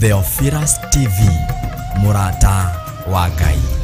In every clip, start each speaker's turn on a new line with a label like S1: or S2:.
S1: Theophilus TV, MURATA wa Ngai.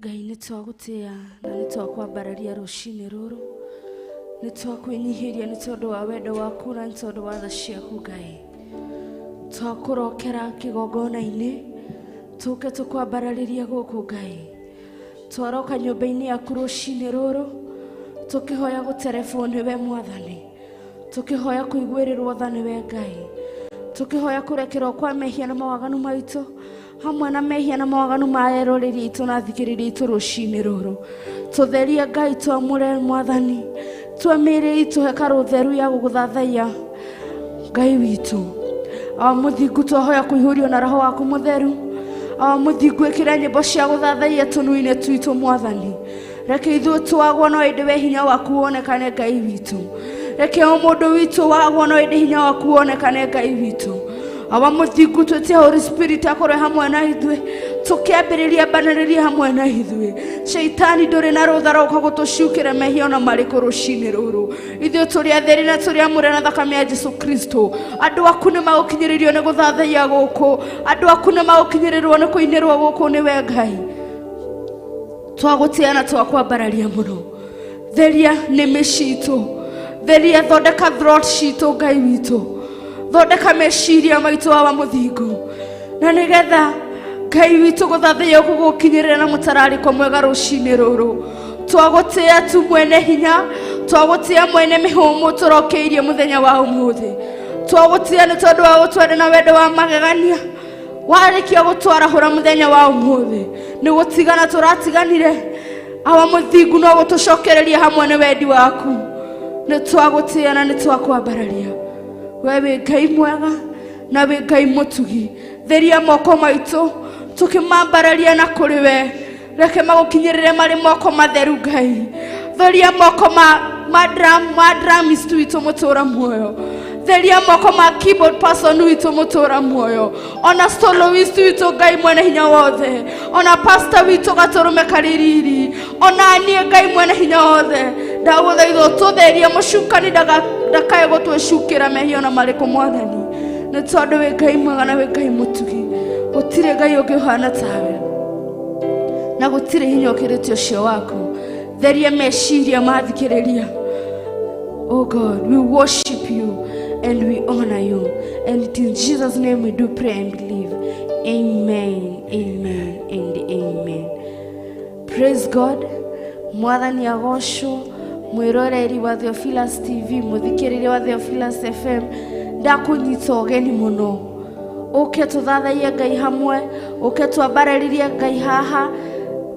S2: Ngai nitwagutia na nitwakwambararia ruci-ini ruru nitwakwenyihiria nitondu wa wendo waku na nitondu wa tha ciaku Ngai twakurokera kigongona-ini tuke tukwambarariria guku Ngai twaroka nyumba-ini yaku ruci-ini ruru tukihoya guterebwo niwe Mwathani tukihoya kuiguirirwo tha niwe Ngai tukihoya kurekerwo kwa mehia na mawaganu maitu hamwe na mehia na mawaganu ma eroreri itu na thikiriri itu ruci-ini ruru. Tutherie Ngai twamure Mwathani, twamire itu hekaru theru ya Guthathaiya Ngai witu. Muthingu twahoya kuihurio na roho waku mutheru. Muthingu ikira nyimbo cia Guthathaiya tunui-ini twitu Mwathani. Reke ithuĩ twagwo no ĩndĩ we hinya waku wonekane Ngai witu. Reke o mũndũ witu wagwo no ĩndĩ hinya waku wonekane Ngai witu. Muthingu twĩtie Holy Spirit akorwe hamwe na ithuĩ, tũkĩambĩrĩria mbanĩrĩria hamwe na ithuĩ. Shaitani ndũrĩ na rũtha rwa gũtũciũkĩra mehia ona marĩkũ ruci-ini rũrũ. Ithuĩ tũrĩ atheri na tũrĩ amũre na thakame ya Jesu Kristo. Andũ aku nĩ magũkinyĩrĩrio nĩ Guthathaiya gũkũ. Andũ aku nĩ magũkinyĩrĩrwo nĩ kũinĩrwo gũkũ nĩwe Ngai. Twagũtĩa na twakwambararia mũno. Theria nĩmĩ citũ, theria thondeka throat citũ Ngai witũ, thondeka meciria maitũ wa muthingu, na nĩgetha Ngai witũ Guthathaiya gũgũkinyĩrĩra na mũtararĩko mwega ruci-ini rũrũ. Twagũtĩa tu mwene hinya, twagũtĩa mwene mĩhũmũ tũrokeirie mũthenya wa ũmũthĩ. Twagũtĩa nĩ tondũ wa gũtwara na wendo wa magegania warĩkia gũtwarahũra mũthenya wa ũmũthĩ. Nĩ gũtigana tũratiganire, muthingu no gũtũcokereria hamwe nĩ wendi waku. Nĩ twagũtĩa na nĩ twakwambararia. We wĩ Ngai mwega na wĩ Ngai mũtugi. Theria moko maitũ tũkĩmambararia na kũrĩ we. Reke magũkinyĩrĩre marĩ moko matheru Ngai. Theria moko ma drums witũ mũtũra muoyo. Theria moko ma keyboard person witũ mũtũra muoyo. Ona soloist witũ Ngai mwene hinya wothe. Ona pastor witũ Gatũrũme Kaririri. Ona niĩ Ngai mwene hinya wothe. Ndagũthaitha ũtũtherie mũcukani ndakae gũtwĩcukĩra mehia ona marĩkũ Mwathani. Nĩ tondũ wĩ Ngai mwega na wĩ Ngai mũtugi. Gũtirĩ Ngai ũngĩ ũhana tawe, na gũtirĩ hinya ũkĩrĩte ũcio waku. Theria meciria mathikĩrĩria. Oh God, we worship you and we honor you. And in Jesus' name we do pray and believe. Amen, amen, and amen. Praise God. Mwathani agocwo. Mwĩroreri wa Theophilus TV, mũthikĩrĩria wa Theophilus FM, ndakunyita ũgeni mũno. Ũke tũthathaiye Ngai hamwe, ũke twambarĩrie Ngai haha.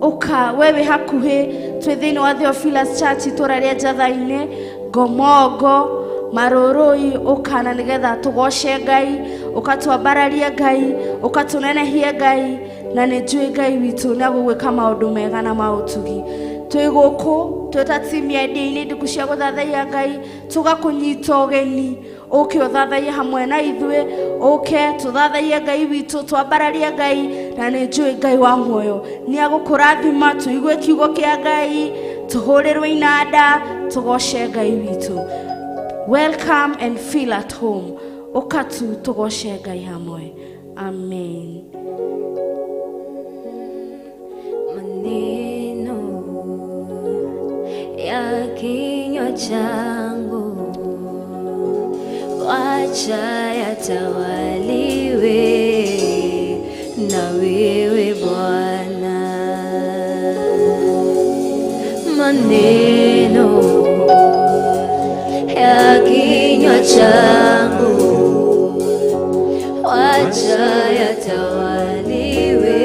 S2: Ũka wewe hakuhĩ, twĩ thĩinĩ wa Theophilus Church itũra rĩa Ndia-Ini, Ngomongo, Marũrũi. Ũka na nĩgetha tũgoce Ngai, ũkatwambararie Ngai, ũkatũnenehie Ngai, na nĩ njũĩ Ngai witũ nĩ agũgwĩka maũndũ mega na maũtugi. Twĩ gũkũ twĩta timu ya Ndia-Ini Ndiku cia Guthathaiya Ngai, tũgakũnyita ũgeni. Ũke ũthathaiye hamwe na ithuĩ, ũke tũthathaiye Ngai witũ, twambararie Ngai, na nĩ njũĩ Ngai wa muoyo nĩ agũkũrathima. Tũigue kiugo kĩa Ngai, tũhũrĩrwo inanda, tũgoce Ngai witũ. Welcome and feel at home. Ũka tu tũgoce Ngai hamwe. Amen.
S3: Maneno ya kinywa changu wacha yatawaliwe na wewe Bwana. Maneno ya kinywa changu wacha yatawaliwe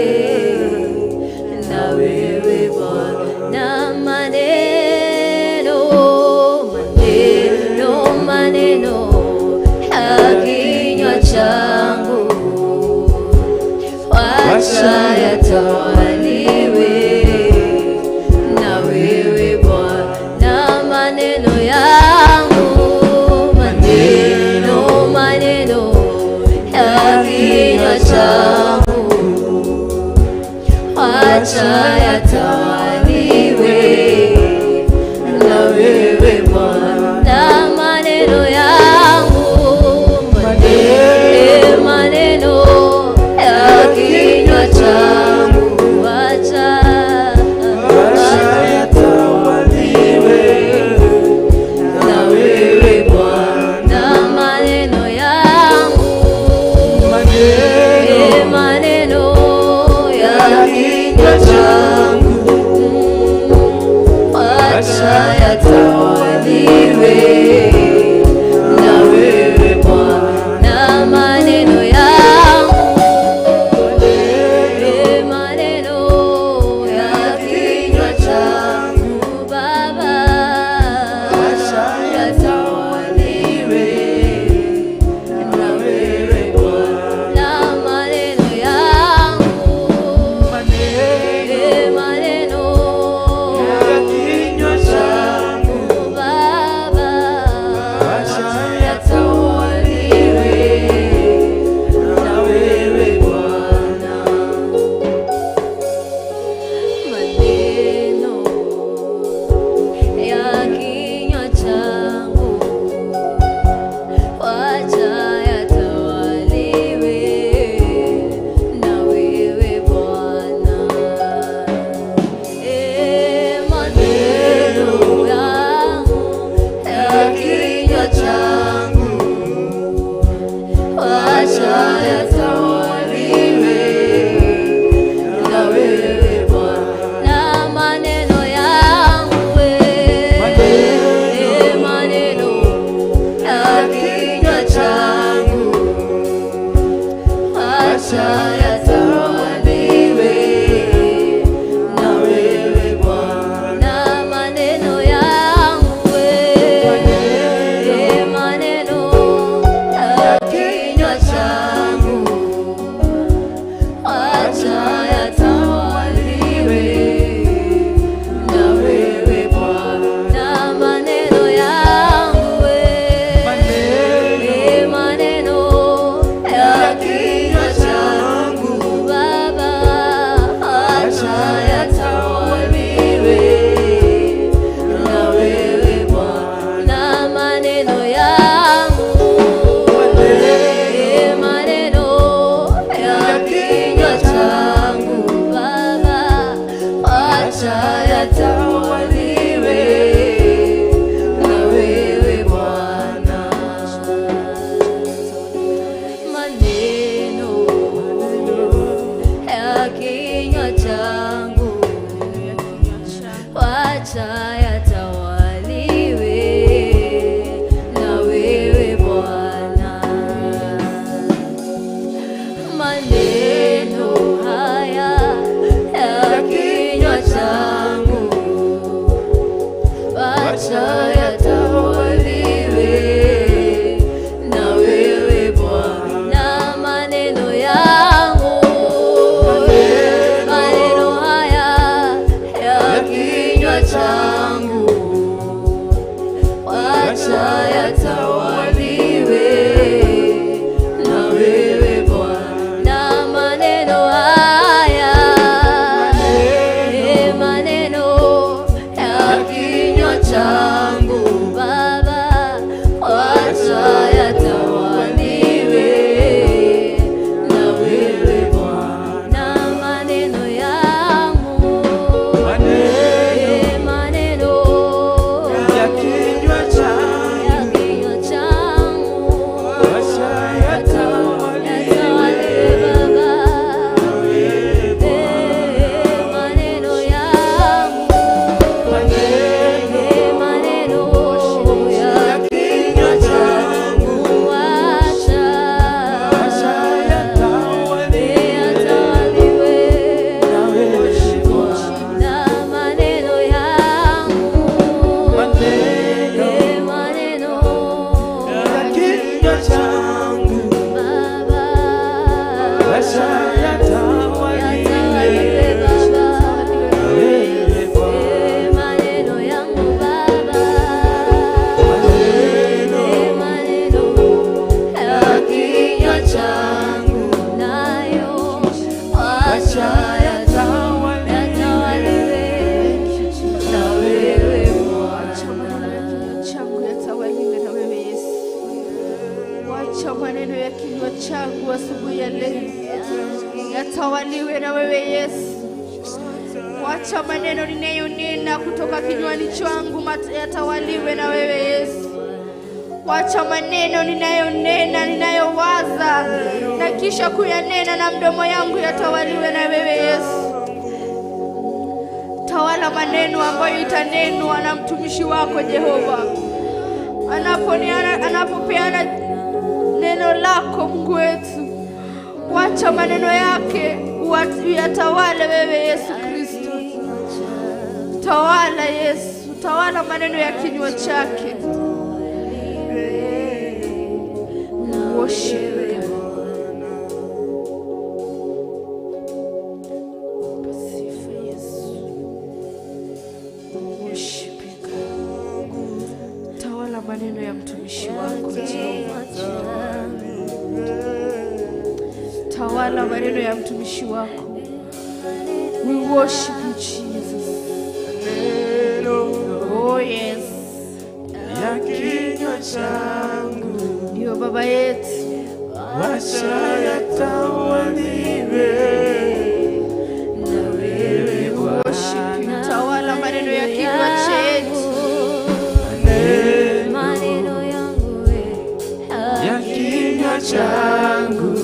S3: na wewe Bwana. Maneno ya kinywa changu wacha yatawaliwe na wewe Bwana. Maneno yangu, maneno ya kinywa changu wacha yatawaliwe na wewe Bwana. Maneno yangu, maneno ya kinywa changu wacha yatawaliwe na wewe Bwana. Maneno yangu, maneno ya kinywa changu yatawaliwe na wewe Bwana. Maneno haya, maneno ya kinywa changu Baba, wacha yatawaliwe na wewe Bwana. Maneno yangu, maneno
S4: ya kinywa changu, wacha yatawaliwe
S3: Baba. Maneno yangu, maneno ya kinywa changu, wacha yatawaliwe na wewe Bwana. Maneno yangu, maneno
S4: ya kinywa changu,
S3: Baba,
S4: wacha yatawaliwe
S3: Baba.
S4: na wewe Bwana.
S3: Maneno yangu Baba, maneno ya kinywa changu nayo wacha yatawaliwe na wewe
S2: changu yatawaliwe na wewe Yesu. Wacha maneno ya kinywa changu asubuhi ya leo yatawaliwe na wewe Yesu. Wacha maneno ninayonena kutoka kinywani changu yatawaliwe na wewe Yesu. Wacha maneno ninayonena, ninayowaza na kisha kuyanena na mdomo yangu yatawaliwe na wewe Yesu. Tawala maneno ambayo itanenwa na mtumishi wako Jehova, anapopeana neno lako Mungu wetu. Wacha maneno yake uyatawale wewe Yesu Kristo. Tawala Yesu, tawala maneno ya kinywa chake. Worship you. Sifa Yesu. Worship you. Tawala maneno ya mtumishi wako Jehova. Tawala maneno ya mtumishi wako. We worship you Jesus. Oh yes.
S4: Ya kinywa changu,
S2: Ndio Baba yetu.
S4: wacha yatawaliwe na wewe
S2: Worship you. Tawala maneno ya kinywa chetu.
S3: maneno yangu
S4: ya kinywa changu,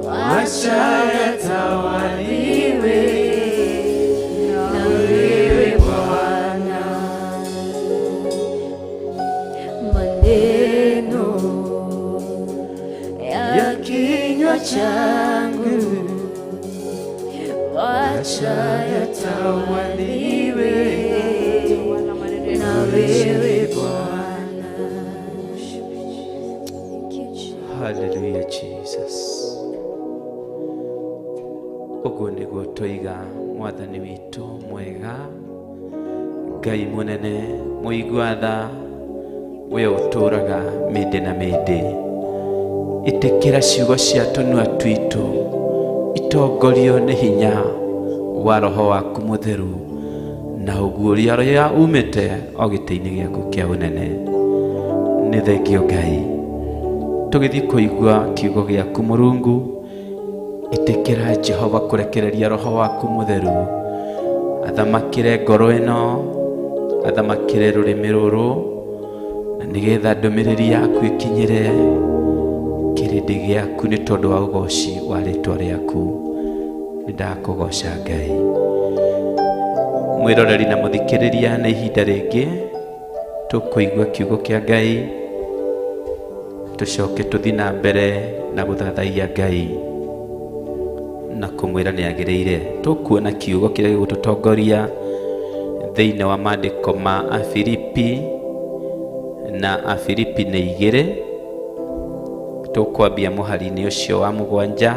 S4: wacha yatawaliwe na wewe Bwana.
S3: maneno
S4: Ya kinywa changu,
S3: wacha
S4: yatawaliwe
S2: Tawala maneno ya
S3: na wewe Bwana.
S4: Hallelujah Jesus. Uguo niguo twiga mwathani witu mwega, Ngai munene muigua tha, we uturaga mindi na mindi. Itikira ciugo cia tunua twitu itongorio ni hinya wa roho waku mutheru, na uguuria ria umite o giti-ini giaku kia unene. Ni thengio Ngai, tugithi kuigua kiugo giaku Murungu. Itikira Jehova kurekereria roho waku mutheru athamakire ngoro ino, athamakire rurimi ruru, na nigetha ndumiriri yaku ikinyire kirindi giaku ni tondu wa ugoci wa ritwa riaku. Nindakugoca Ngai. Mwiroreri na muthikiriria na ihinda ringi tukuigua kiugo kia Ngai, tucoke tuthi na mbere na guthathaiya Ngai na kumwira ni agiriire. Tukuona kiugo kiria gigututongoria thiini wa maandiko ma Afilipi na Afilipi ni 2. Tukwambia muhari-ini ucio wa 7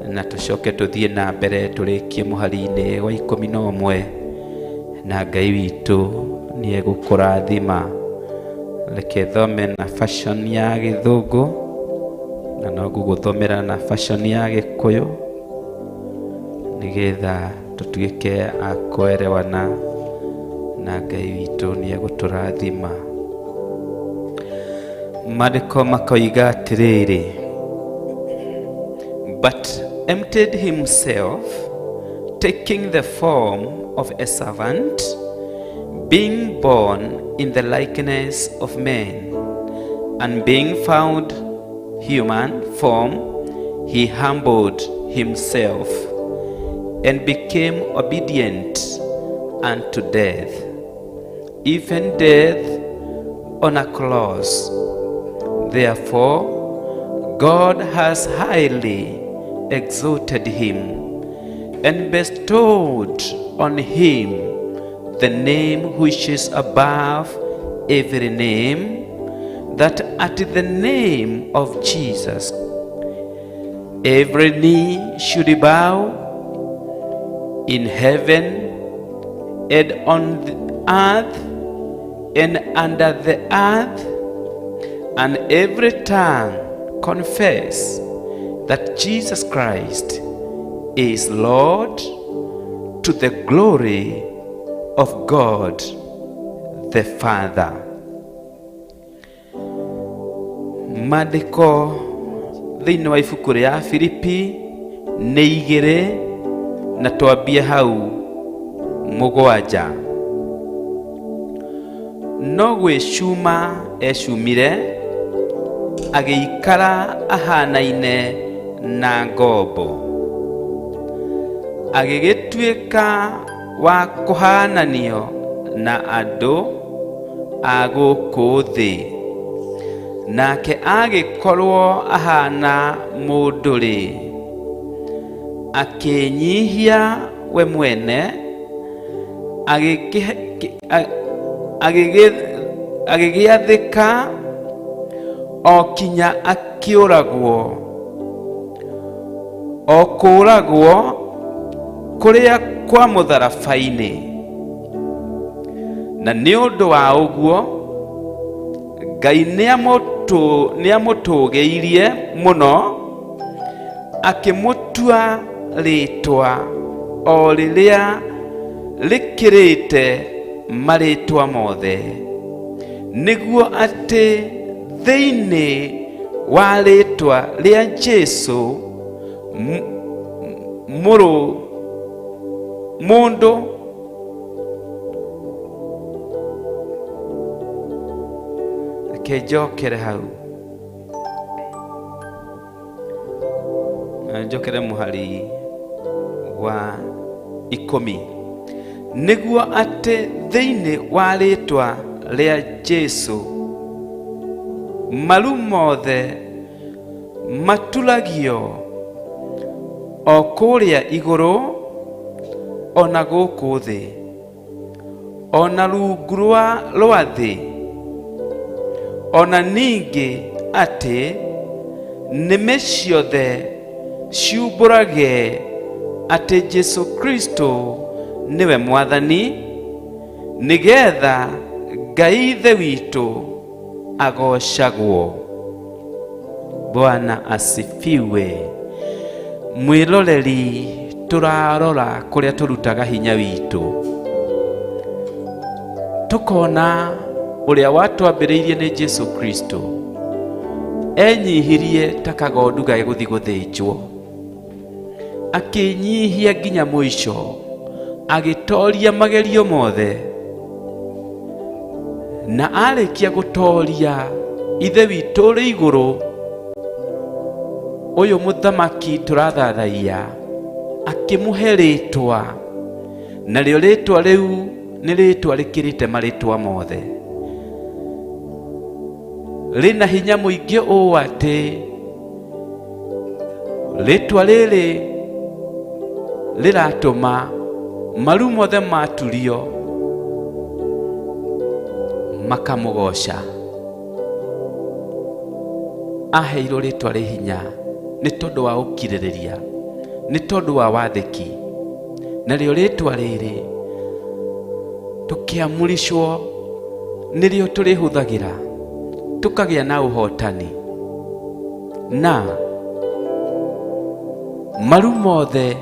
S4: na tucoke tuthie na mbere turikie muhari-ini wa 11, na Ngai witu ni egukurathima reke thome na fashion ya Githungu na no guguthomera na fashion ya Gikuyu nigetha tutuike akwerewana na Ngai witũ nĩ egũtũrathima. Maandĩko makoiga atĩrĩrĩ, but emptied himself, taking the form of a servant, being born in the likeness of men, and being found human form, he humbled himself and became obedient unto death, even death on a cross. Therefore, God has highly exalted him and bestowed on him the name which is above every name, that at the name of Jesus every knee should bow, in heaven and on the earth and under the earth, and every tongue confess that Jesus Christ is Lord, to the glory of God the Father. Maandĩko thĩinĩ wa ibuku rĩa Filipi nĩ 2 na twambie hau 7. No gwĩcuma ecumire, agĩikara ahanaine na ngombo, agĩgĩtuĩka wa kũhananio na andũ a gũkũ thĩ, nake agĩkorwo ahana mũndũ-rĩ, akĩnyihia we mwene, agĩgĩathĩka o kinya akĩũragwo, o kũũragwo kũrĩa kwa mũtharaba-inĩ. Na nĩ ũndũ wa ũguo Ngai nĩamũtũgĩirie mũno, akĩmũtua rĩĩtwa o rĩrĩa rĩkĩrĩte marĩĩtwa mothe, nĩguo atĩ thĩinĩ wa rĩĩtwa rĩa Jesũ mũndũ njokere hau, njokere mũhari wa 10, nĩguo atĩ thĩinĩ wa rĩĩtwa rĩa Jesũ maru mothe matulagio, o kũrĩa igũrũ, ona gũkũ thĩ, ona rungu rwa thĩ, ona ningĩ atĩ nĩmĩ ciothe ciumbũrage atĩ Jesũ Kristo nĩwe Mwathani, nĩgetha Ngai Ithe witũ agocagwo. Bwana asifiwe. Mwĩroreri, tũrarora kũrĩa tũrutaga hinya witũ, tũkona ũrĩa watwambĩrĩirie nĩ Jesũ Kristo enyihirie ta kagondu gagĩgũthiĩ gũthĩnjwo, akĩnyihia nginya mũico, agĩtoria magerio mothe, na arĩkia gũtoria Ithe witũ ũrĩ igũrũ, ũyũ mũthamaki tũrathathaiya, akĩmũhe rĩĩtwa, narĩo rĩĩtwa rĩu nĩ rĩĩtwa rĩkĩrĩte marĩĩtwa mothe, rĩna hinya mũingĩ ũũ atĩ rĩĩtwa rĩrĩ rĩratũma maru mothe maturio makamũgoca. Aheirwo rĩĩtwa rĩ hinya nĩ tondũ wa ũkirĩrĩria, nĩ tondũ wa wathĩki, narĩo rĩĩtwa rĩrĩ tũkĩamũricwo nĩrĩo tũrĩhũthagĩra tukagĩa na ũhotani, na maru mothe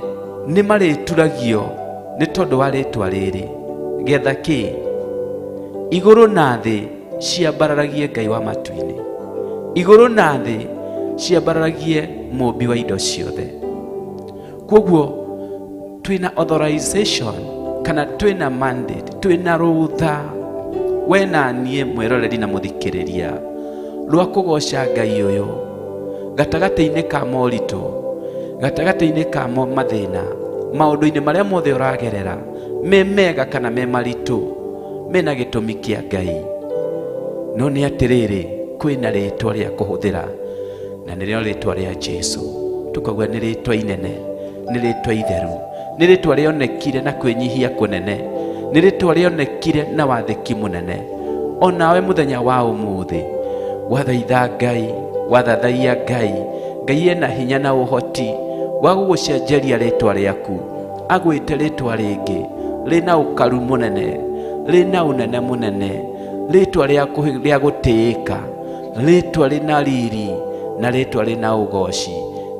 S4: nĩ marĩturagio nĩ tondũ wa rĩtwa rĩrĩ, getha kĩ? Igũrũ na thĩ ciambararagie Ngai wa matu-inĩ, igũrũ na thĩ ciambararagie mũmbi wa indo ciothe. Kwoguo twĩna authorization kana twĩna mandate, twĩna rũtha we na niĩ mwĩroreri na mũthikĩrĩria rwa kũgoca Ngai ũyũ gatagatĩ-inĩ ka moritũ, gatagatĩ-inĩ ka mathĩna, maũndũ-inĩ marĩa mothe ũragerera, me mega kana me maritũ, mena gĩtũmi kĩa Ngai. No nĩ atĩrĩrĩ, kwĩna rĩtwa rĩa kũhũthĩra, na nĩrĩo rĩtwa rĩa Jesũ. Tukauga nĩ rĩtwa inene, nĩ rĩtwa itheru, nĩ rĩtwa rĩonekire na kwĩnyihia kũnene, nĩ rĩtwa rĩonekire na wathĩki mũnene. O nawe mũthenya wa ũmũthĩ wathaitha Ngai, wathathaiya Ngai, Ngai ena hinya na ũhoti wa gũgũcenjeria rĩtwa rĩaku, agwĩte rĩtwa rĩngĩ rĩna ũkaru mũnene, rĩna ũnene mũnene, rĩtwa rĩa gũtĩĩka, rĩtwa rĩna riri na rĩtwa rĩna ũgoci.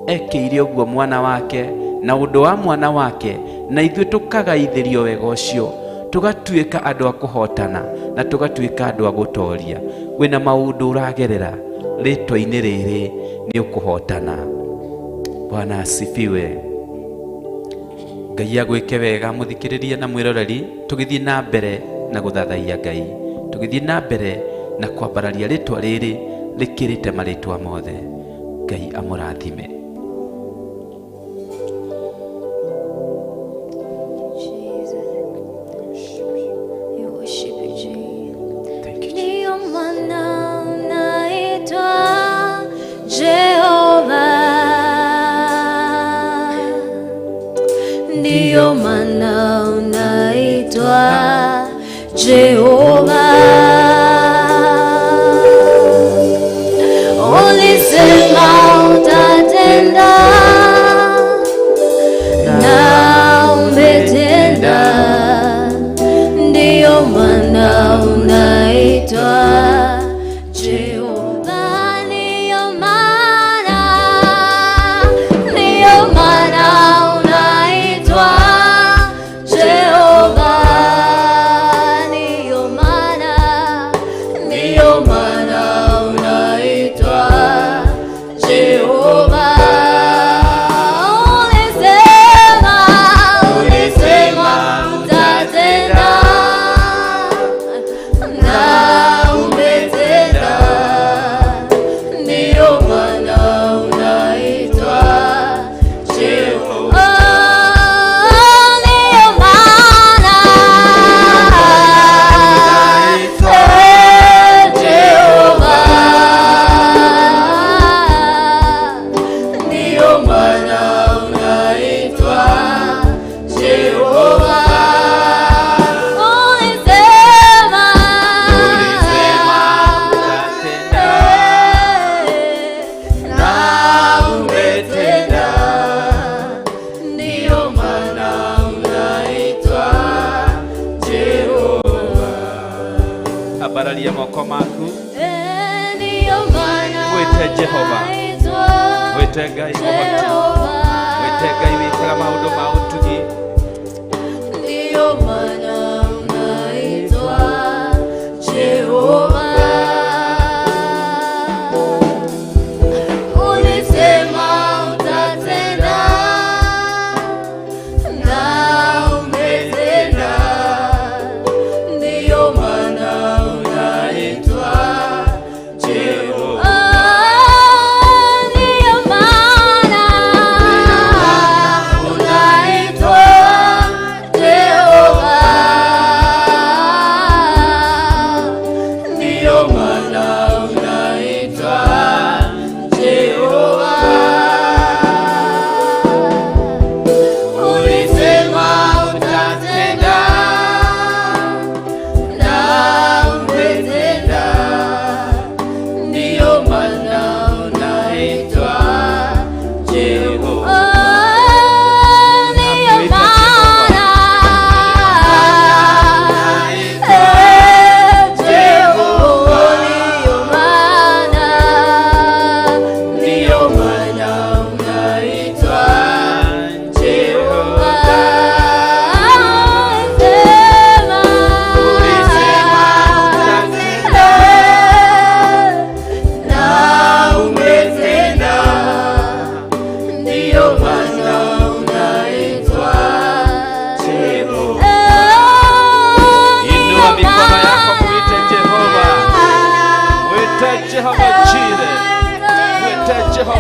S4: Ekĩire ũguo mwana wake na ũndũ wa mwana wake, na ithuĩ tũkagaithĩrio wega ũcio, tũgatuĩka andũ a kũhotana na tũgatuĩka andũ a gũtoria. Wĩna maũndũ ũragerera, rĩtwa-inĩ rĩrĩ nĩ ũkũhotana. Bwana asifiwe. Ngai agwĩke wega mũthikĩrĩria na mwĩroreri, tũgĩthiĩ na mbere na gũthathaiya Ngai, tũgĩthiĩ na mbere na kwambararia rĩtwa rĩrĩ rĩkĩrĩte marĩtwa mothe. Ngai amũrathime.
S3: Ndiyo maana unaitwa Jehova. Ulisema utatenda na umetenda. Ndiyo maana unaitwa Jehova. Ndiyo maana unaitwa Jehova. Ndiyo maana unaitwa Jehova. Ulisema utatenda na umetenda. Ndiyo maana unaitwa Jehova. Ndiyo maana Jehova. Ndiyo maana unaitwa Jehova.
S4: Abararia moko maku,
S3: Ndiyo maana
S4: wĩte Jehova, wĩte Ngai mũhoti, wĩte Ngai wĩkaga maũndũ ma ũtugi.
S3: Ndiyo maana unaitwa Jehova. Ulisema utatenda na umetenda. Ndiyo maana unaitwa Jehova. Ndiyo maana unaitwa Jehova.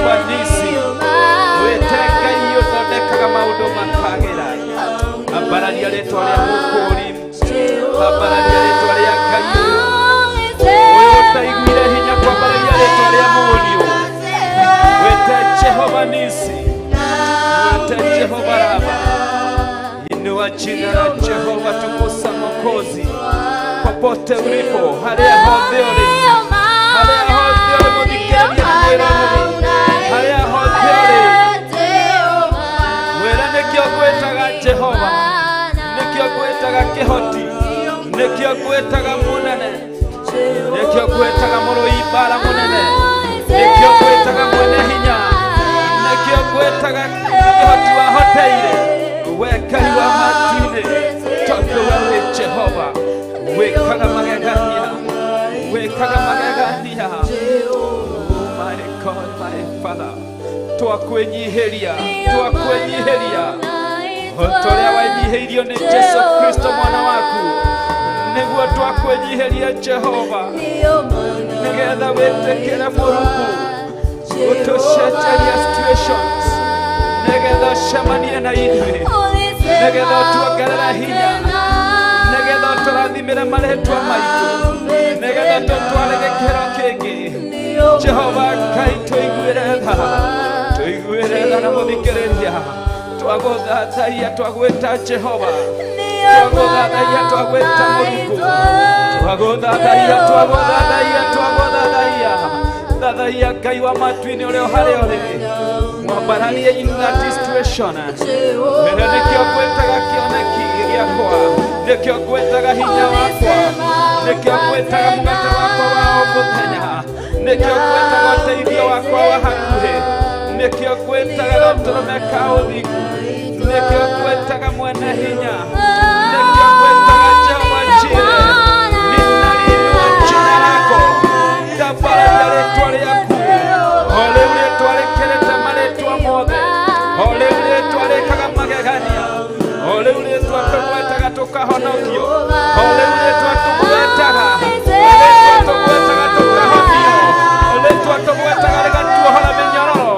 S4: Jehova Nisi weteka iyo thondekaga maundu makagira ambararia ritwa ria mukuri ambararia ritwa ria Ngai utaiguire hinya kwambararia ritwa ria Mũriũ wete Jehova Nisi wete Jehova Raba inua jina la Jehova tukusa Mwokozi popote ulipo haria hothe uri muthikĩrĩria haria hothe uri wĩra nĩkĩo ngwĩtaga Jehova nĩkĩo ngwĩtaga kĩhoti nĩkĩo ngwĩtaga mũnene nĩkĩo ngwĩtaga mũrũi mbara mũnene nĩkĩo ngwĩtaga mwene hinya nĩkĩo ngwĩtaga kĩhoti wahoteire we Ngai wa matu-inĩ tondũ we wĩ Jehova wĩkaga magegania my God my Father twakwĩnyihĩria ũrĩa wanyihĩirio nĩ Jesu Kristo mwana waku nĩguo twakwĩnyihĩria Jehova nĩgetha wĩtĩkĩre Mũrungu ũtũcenjerie situations nĩgetha ũcemanie na ithuĩ nĩgetha ũtuongerere hinya nĩgetha ũtũrathimĩre marĩtwa maitũ nĩgetha tũtware gĩkĩro kĩngĩ Jehova Ngai tũiguĩre tha na mũthikĩrĩria twagũthathaiya twagwĩta Jehova twagũthathaiya twagwĩta Mũrungu twagũthathaiya thathaia Ngai wa matu-inĩ ũrĩa harĩa ũrĩ mwambaranie in that situation wĩra nĩkĩo ngwĩtaga kĩoneki gĩakwa nĩkĩo ngwĩtaga hinya wakwa nĩkĩo ngwĩtaga mũgate wakwa wa o mũthenya nĩkĩo ngwĩtaga ũteithio wakwa wa hakuhĩ nĩkĩo ngwĩtaga gatũrũme ka ũthingu nĩkĩo ngwĩtaga mwene hinya nĩkĩo ngwĩtaga Jehova Jireh ninaliinua jina lako ndambararia rĩtwa rĩaku o rĩu rĩtwa rĩkĩrĩte marĩtwa mothe o rĩu rĩtwa rĩkaga magegania o rĩu rĩtwa tũgwetaga tũkahonokio o rĩu rĩtwa tũgwetaga tũkahonio rĩtwa tũgwetaga rĩgatuohora mĩnyororo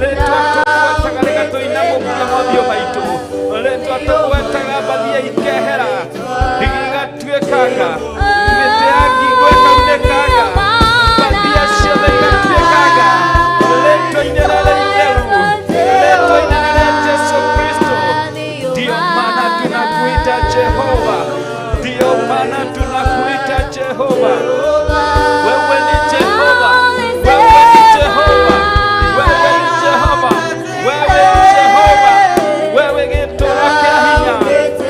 S4: rĩtwa tũgwetaga rĩgatũinamũkia mothiũ maitũ rĩtwa tũgwetaga mbathia ikehera igatuĩkanga mĩtĩ ya ngingo ĩkaunĩkanga mbathia ciothe igatuĩkanga rĩtwa-inĩ rĩrĩ itheru rĩtwa-inĩ rĩrĩ Jesu Kristo ndio maana tunakuita Jehova ndio maana tunakuita Jehova wewe ni Jehova wewe ni Jehova wewe ni Jehova wewe ni Jehova wewe gĩtũũra kĩa hinya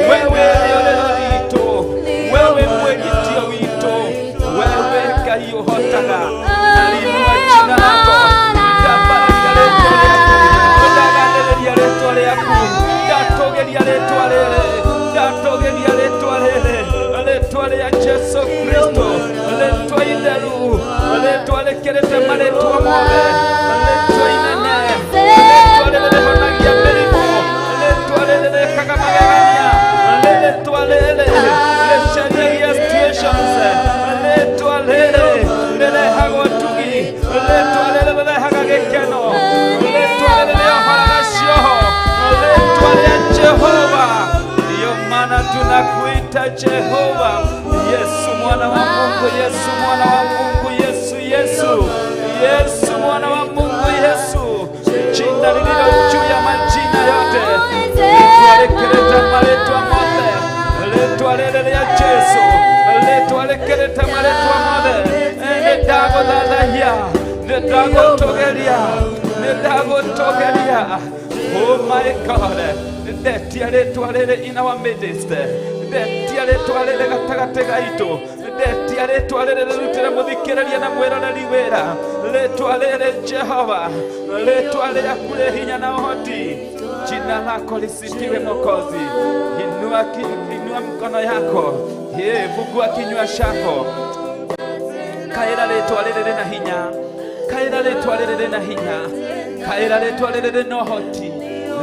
S4: wewe rĩorero ritũ wewe mwĩgitio witũ wewe Ngai ũhotaga narinua jina lako ndambararia rĩtwa rĩaku ndatũgĩria rĩtwa rĩa Jesu Kristo rĩtwa itheru rĩtwa rĩkĩrĩte marĩtwa mothe rĩtwa inene rĩtwa rĩrĩhonagia mĩrimũ rĩtwa rĩrĩkaga magegania rĩtwa rĩrĩ rĩcenjagia situations rĩtwa rĩrĩ rĩrehaga ũtugi rĩtwa rĩrĩ rĩrehaga gĩkeno rĩtwa rĩrĩ rĩohoraga cioho rĩtwa rĩa Jehova ndio maana tunakuita Jehova Yesu mwana wa Mungu Yesu mwana wa Mungu Yesu mwana wa Mungu Yesu jina lililo juu ya majina yote rĩtwa rĩkĩrĩte marĩtwa mothe rĩtwa rĩrĩ rĩa Jesu rĩtwa rĩkĩrĩte marĩtwa mothe nĩndagũthathaiya nĩndagũtũgeria oh my God ndetia rĩtwa rĩrĩ in our midst ndetia rĩtwa rĩrĩ gatagatĩ gaitũ ndetia rĩtwa rĩrĩ rĩrutĩre mũthikĩrĩria na mwĩroreri wĩra rĩtwa rĩrĩ Jehova rĩtwa rĩaku rĩ hinya na ũhoti jina lako lisifiwe Mwokozi inua mkono yako fungua kinywa chako kaĩra rĩtwa rĩrĩ rĩna hinya kaĩra rĩtwa rĩrĩ rĩna hinya kaĩra rĩtwa rĩrĩ rĩna ũhoti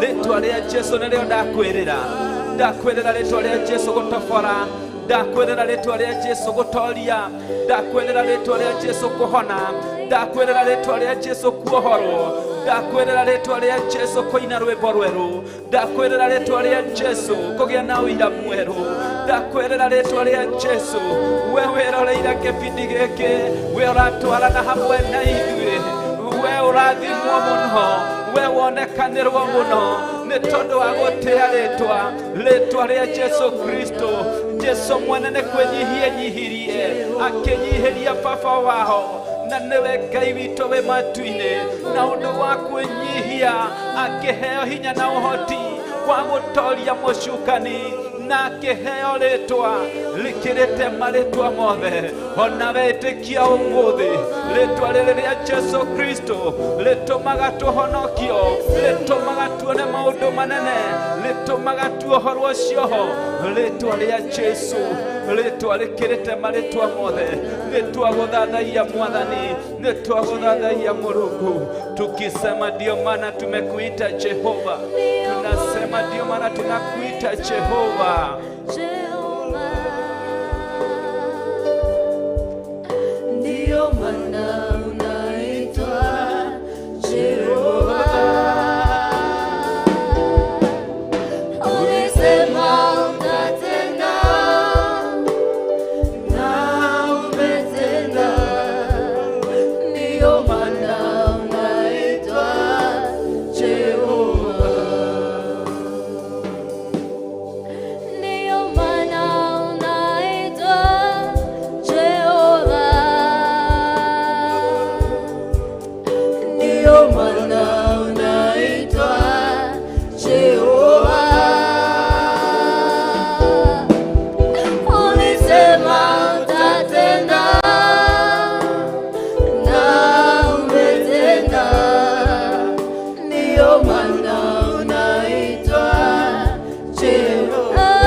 S4: rĩtwa rĩa Jesu nĩrĩo ndakwĩrĩra rĩtwa rĩa Jesu gũtobora ndakwĩrĩra rĩtwa rĩa Jesu gũtoria ndakwĩrĩra rĩtwa rĩa Jesu kũhona ndakwĩrĩra rĩtwa rĩa Jesũ kuohorwo, ndakwĩrĩra rĩtwa rĩa Jesũ kũina rwĩmbo rwerũ, ndakwĩrĩra rĩtwa rĩa Jesũ kũgĩa na ũira mwerũ, ndakwĩrĩra rĩtwa rĩa Jesũ we wĩroreire kĩbindi gĩkĩ, we ũratwarana hamwe na ithuĩ, we ũrathimwo mũno, we wonekanĩrwo mũno nĩ tondũ wa gũtĩa rĩtwa rĩa Jesũ Kristo. Jesũ mwene nĩ kwĩnyihia enyihirie, akĩnyihĩria baba wao, na nĩwe Ngai witũ wĩ matu-inĩ, na ũndũ wa kwĩnyihia akĩheo hinya na ũhoti wa gũtoria mũcukani, na akĩheo rĩtwa rĩkĩrĩte marĩtwa mothe. Ona wetĩkia ũmũthĩ rĩtwa rĩrĩ rĩa Jesũ Kristo rĩtũmaga tũhonokio, rĩtũmaga tuone maũndũ manene, rĩtũmaga tuohorwo cioho. Rĩtwa rĩa Jesũ, rĩtwa rĩkĩrĩte marĩtwa mothe. Rĩtwa Guthathaiya Mwathani, rĩtwa Guthathaiya Mũrungu. Tukisema ndio maana tumekuita Jehova, tunasema ndio maana tunakuita Jehova.
S3: Ndio maana unaitwa Jehova. Ulisema utatenda na umetenda. Ndio maana unaitwa Jehova. Ndio maana unaitwa Jehova. Ndio maana unaitwa Jehova. Ulisema utatenda na umetenda. Ndio maana unaitwa Jehova.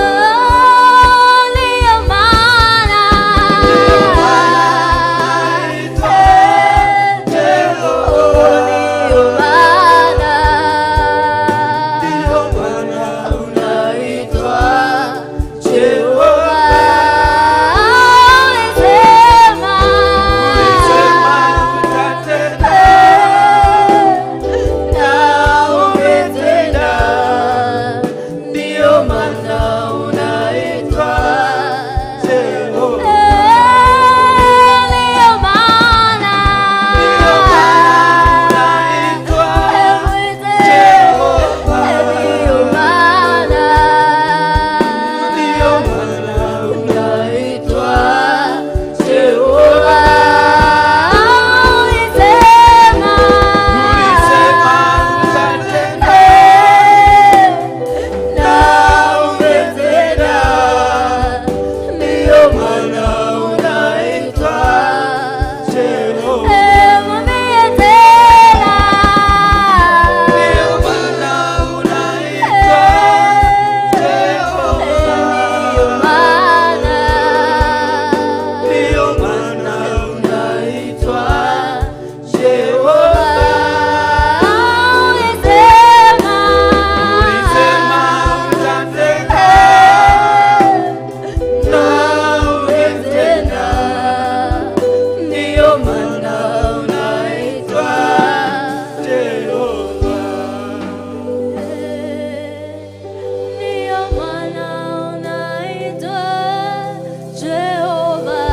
S3: Ndio maana unaitwa Jehova.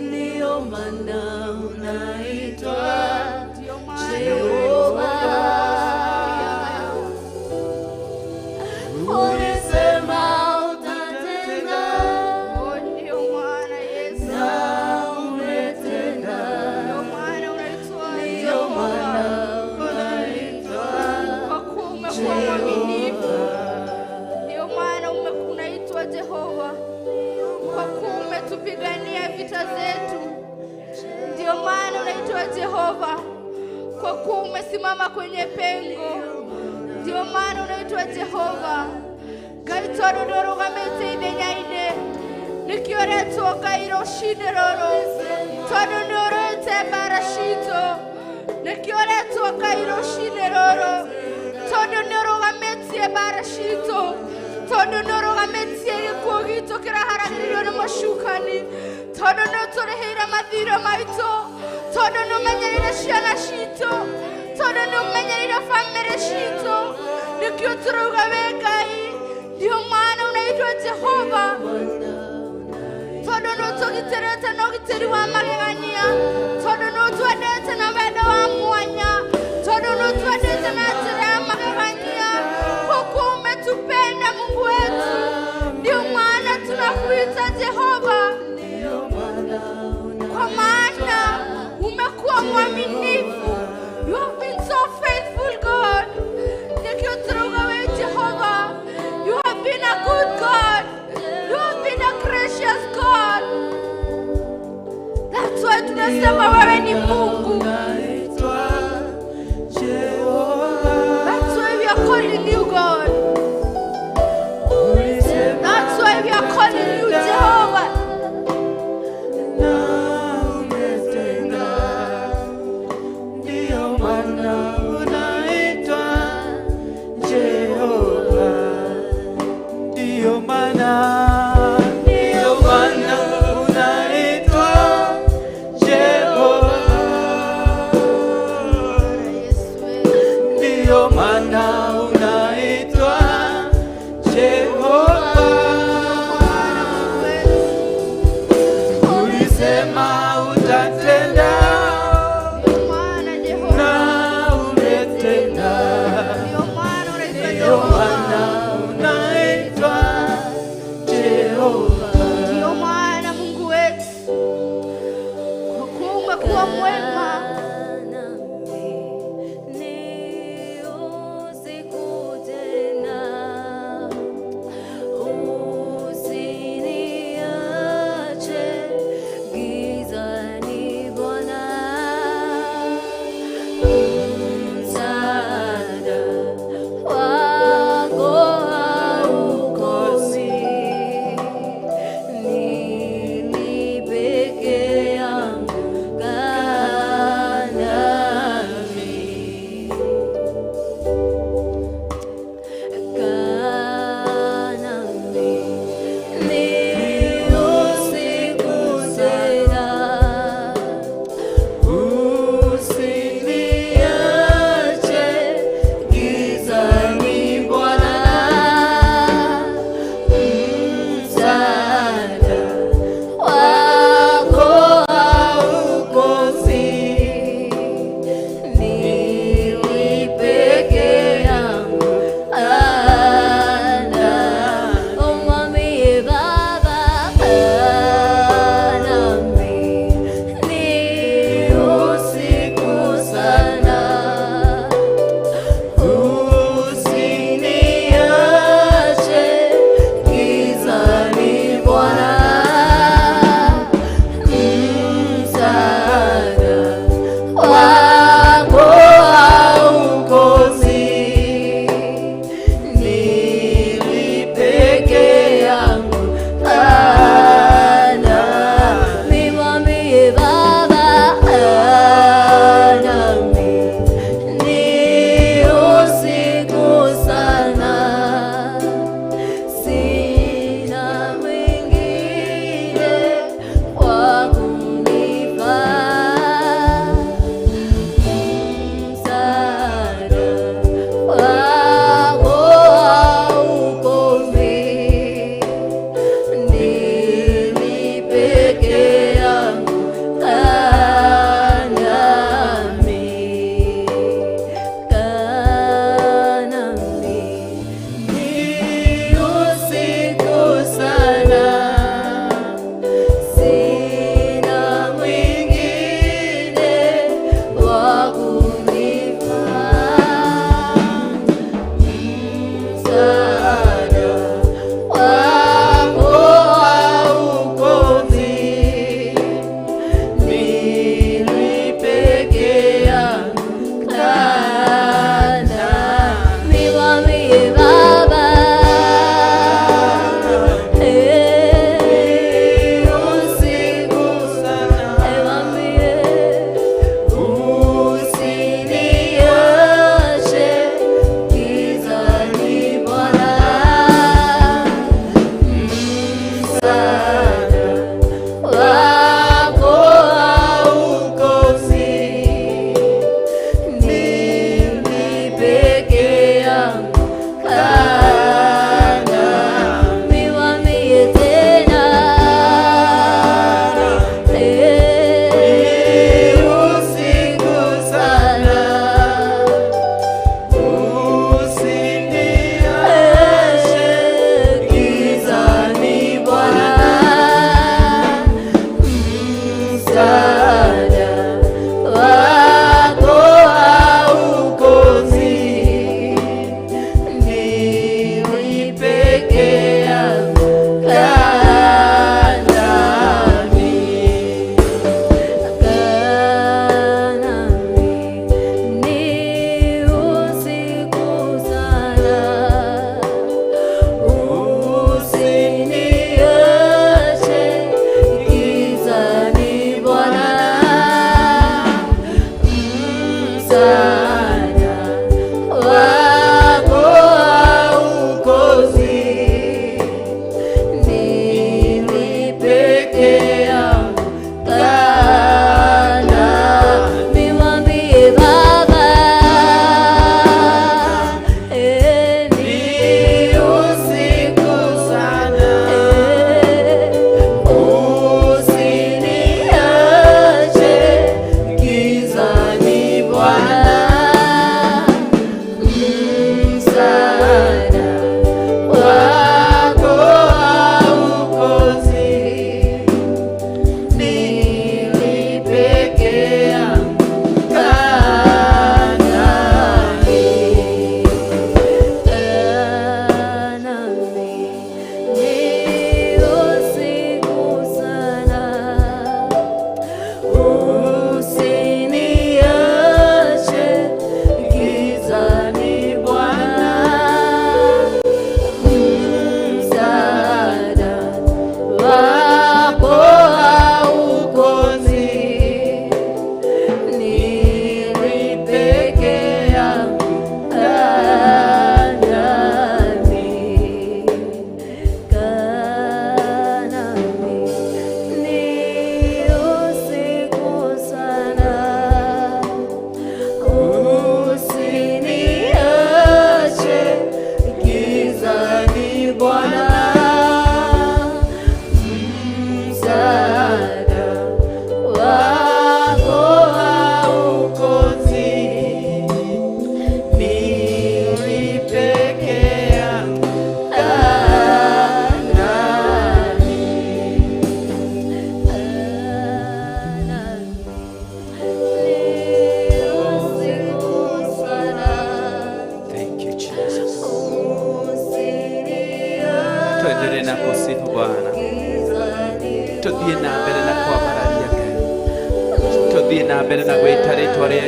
S3: Ndio maana unaitwa Jehova.
S2: Jehova, kwa kuwa umetupigania vita zetu. Ndio maana unaitwa Jehova, kwa kuwa umesimama kwenye pengo. Ndio maana unaitwa Jehova. Gaitoro doro gamete Ndia-Ini. Nikioreto gairo shideroro. Todo norete barashito. Nikioreto gairo shideroro. Todo noro gamete barashito. Todo noro gamete kogito kirahara ndio mashukani. Todo no torehira madira maito. Todo no menyerira shiana shito. Todo no menyerira famere shito. Nikiotoro gamegai. Ndio maana unaitwa Jehova. Todo no togitereta no giteriwa magania. Todo no tuadete na weda wa mwanya. Todo no tuadete na tere magania. Kwa kuwa umetupenda Mungu wetu. Ndio maana tunakuita Jehova. Kwa maana umekuwa mwaminifu. You have been so faithful, God. Nikioturuga we Jehova. You have been a good God. You have been a gracious God. That's why tunasema wewe ni Mungu. That's why we are calling you God. That's why we are calling you Jehovah.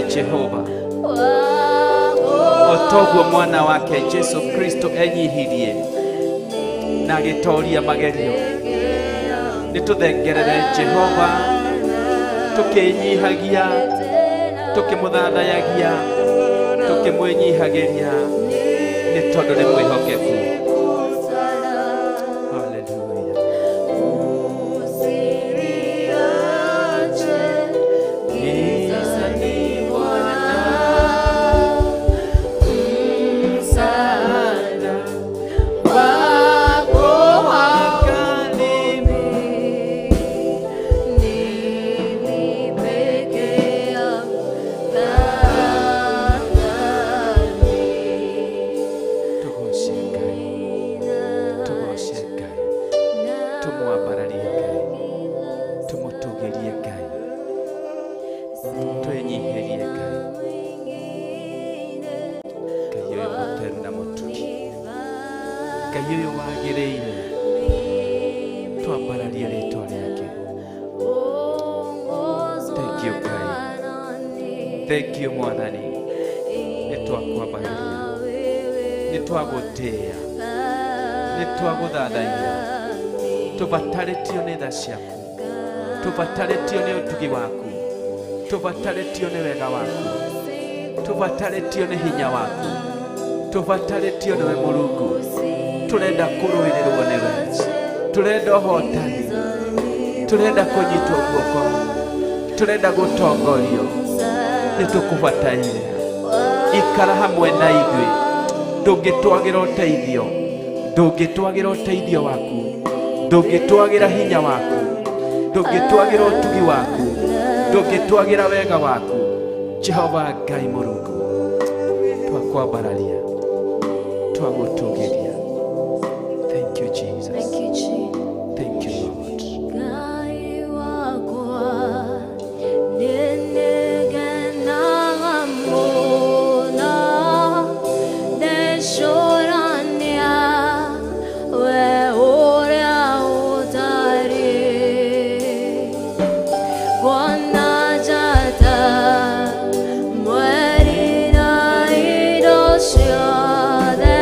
S4: Jehova otoguo mwana wake Jesu Kristo enyihirie na agitoria magerio nituthengerere Jehova tukinyihagia tukimuthathayagia tukimwinyihagiria ni tondu ni mwihokeku. Nitwagutia, nitwaguthathaiya, tubatarĩtio nĩ tha ciaku, tubatarĩtio nĩ ũtugi waku, tubatarĩtio nĩ wega waku, tubatarĩtio nĩ hinya waku, tubatarĩtio nĩwe Mũrungu. Turenda kũrũĩrĩrwo nĩwe, turenda ũhotani, turenda kũnyitwo guoko, turenda gũtongorio. Nĩtũkũbataire, ikara hamwe na ithuĩ, ndũngĩtwagĩra ũteithio, ndũngĩtwagĩra ũteithio waku, ndũngĩtwagĩra hinya waku, ndũngĩtwagĩra ũtugi waku, ndũngĩtwagĩra wega waku. Jehova Ngai Mũrungu, twakwambararia, twagũtũgĩria. Thank you, Jesus.
S3: Thank you, Jesus.
S4: Thank you, Lord.
S3: Ngai wakwa, nĩnĩgenaga mũno, ndecũrania we ũrĩa ũtarĩ. Kuona njata, mweri na indo ciothe,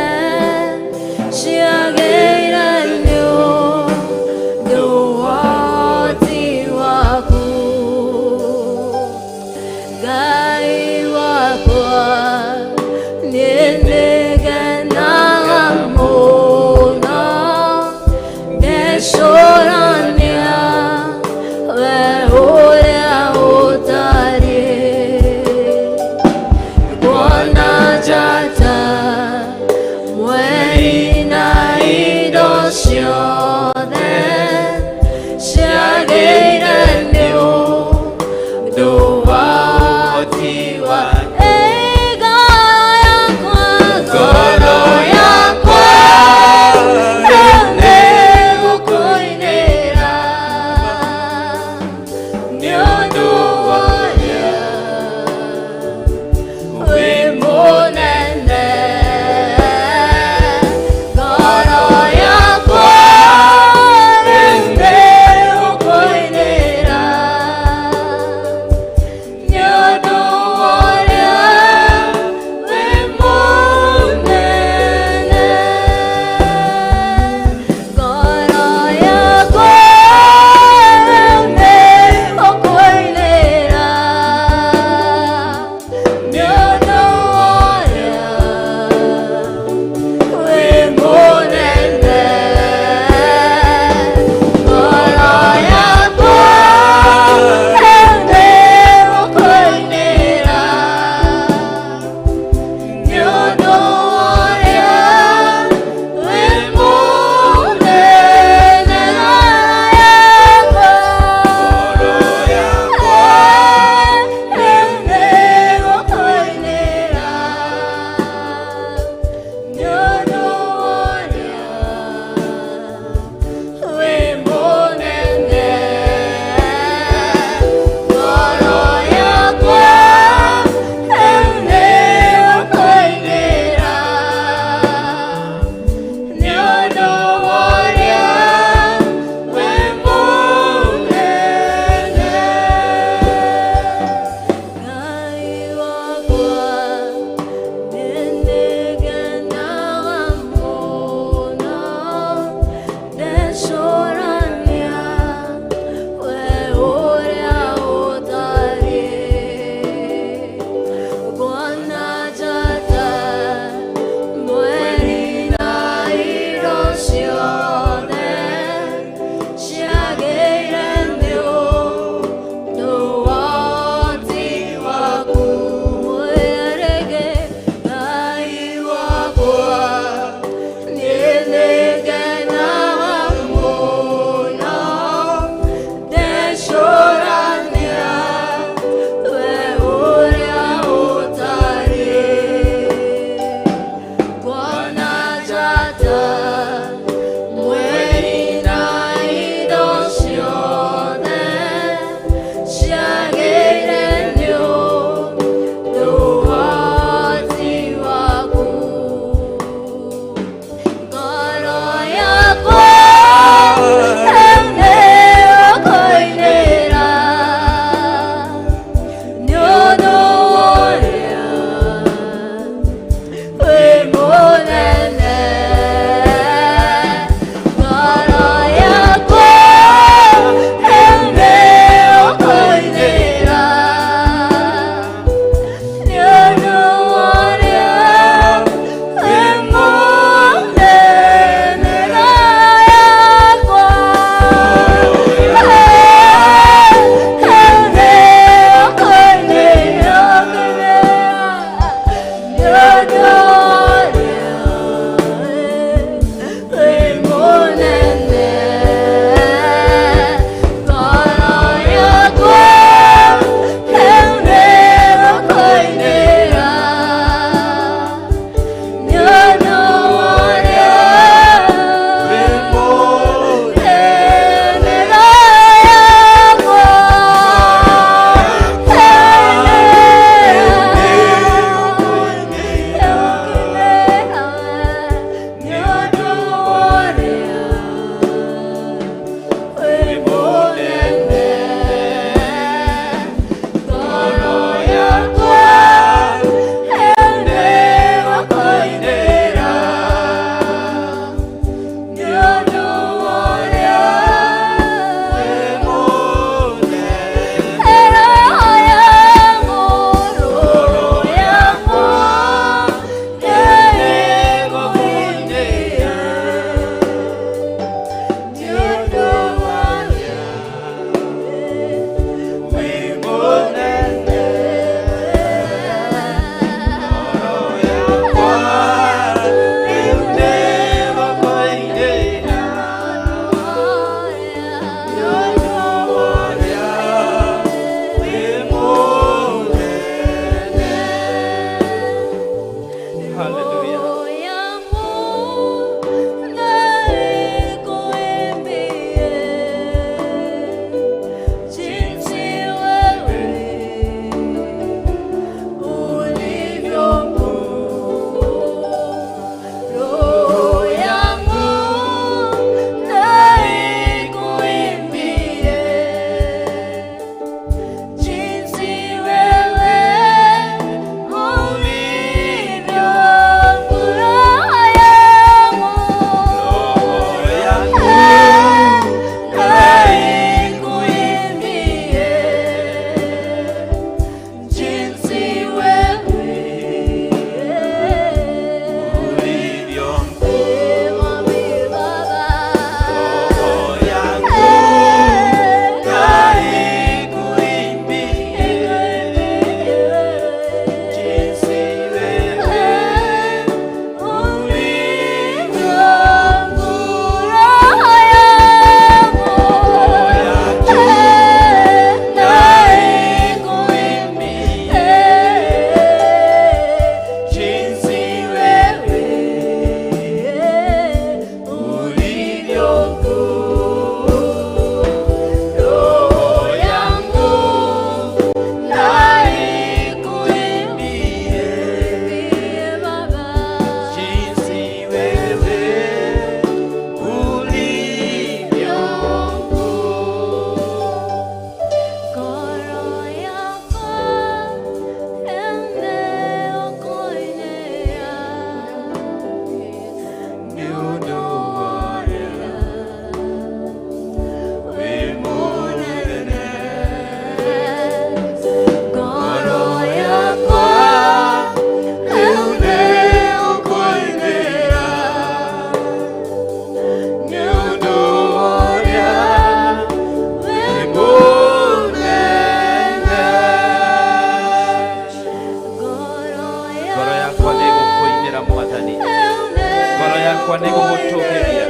S4: yakwa nĩ gũgũtũgĩria,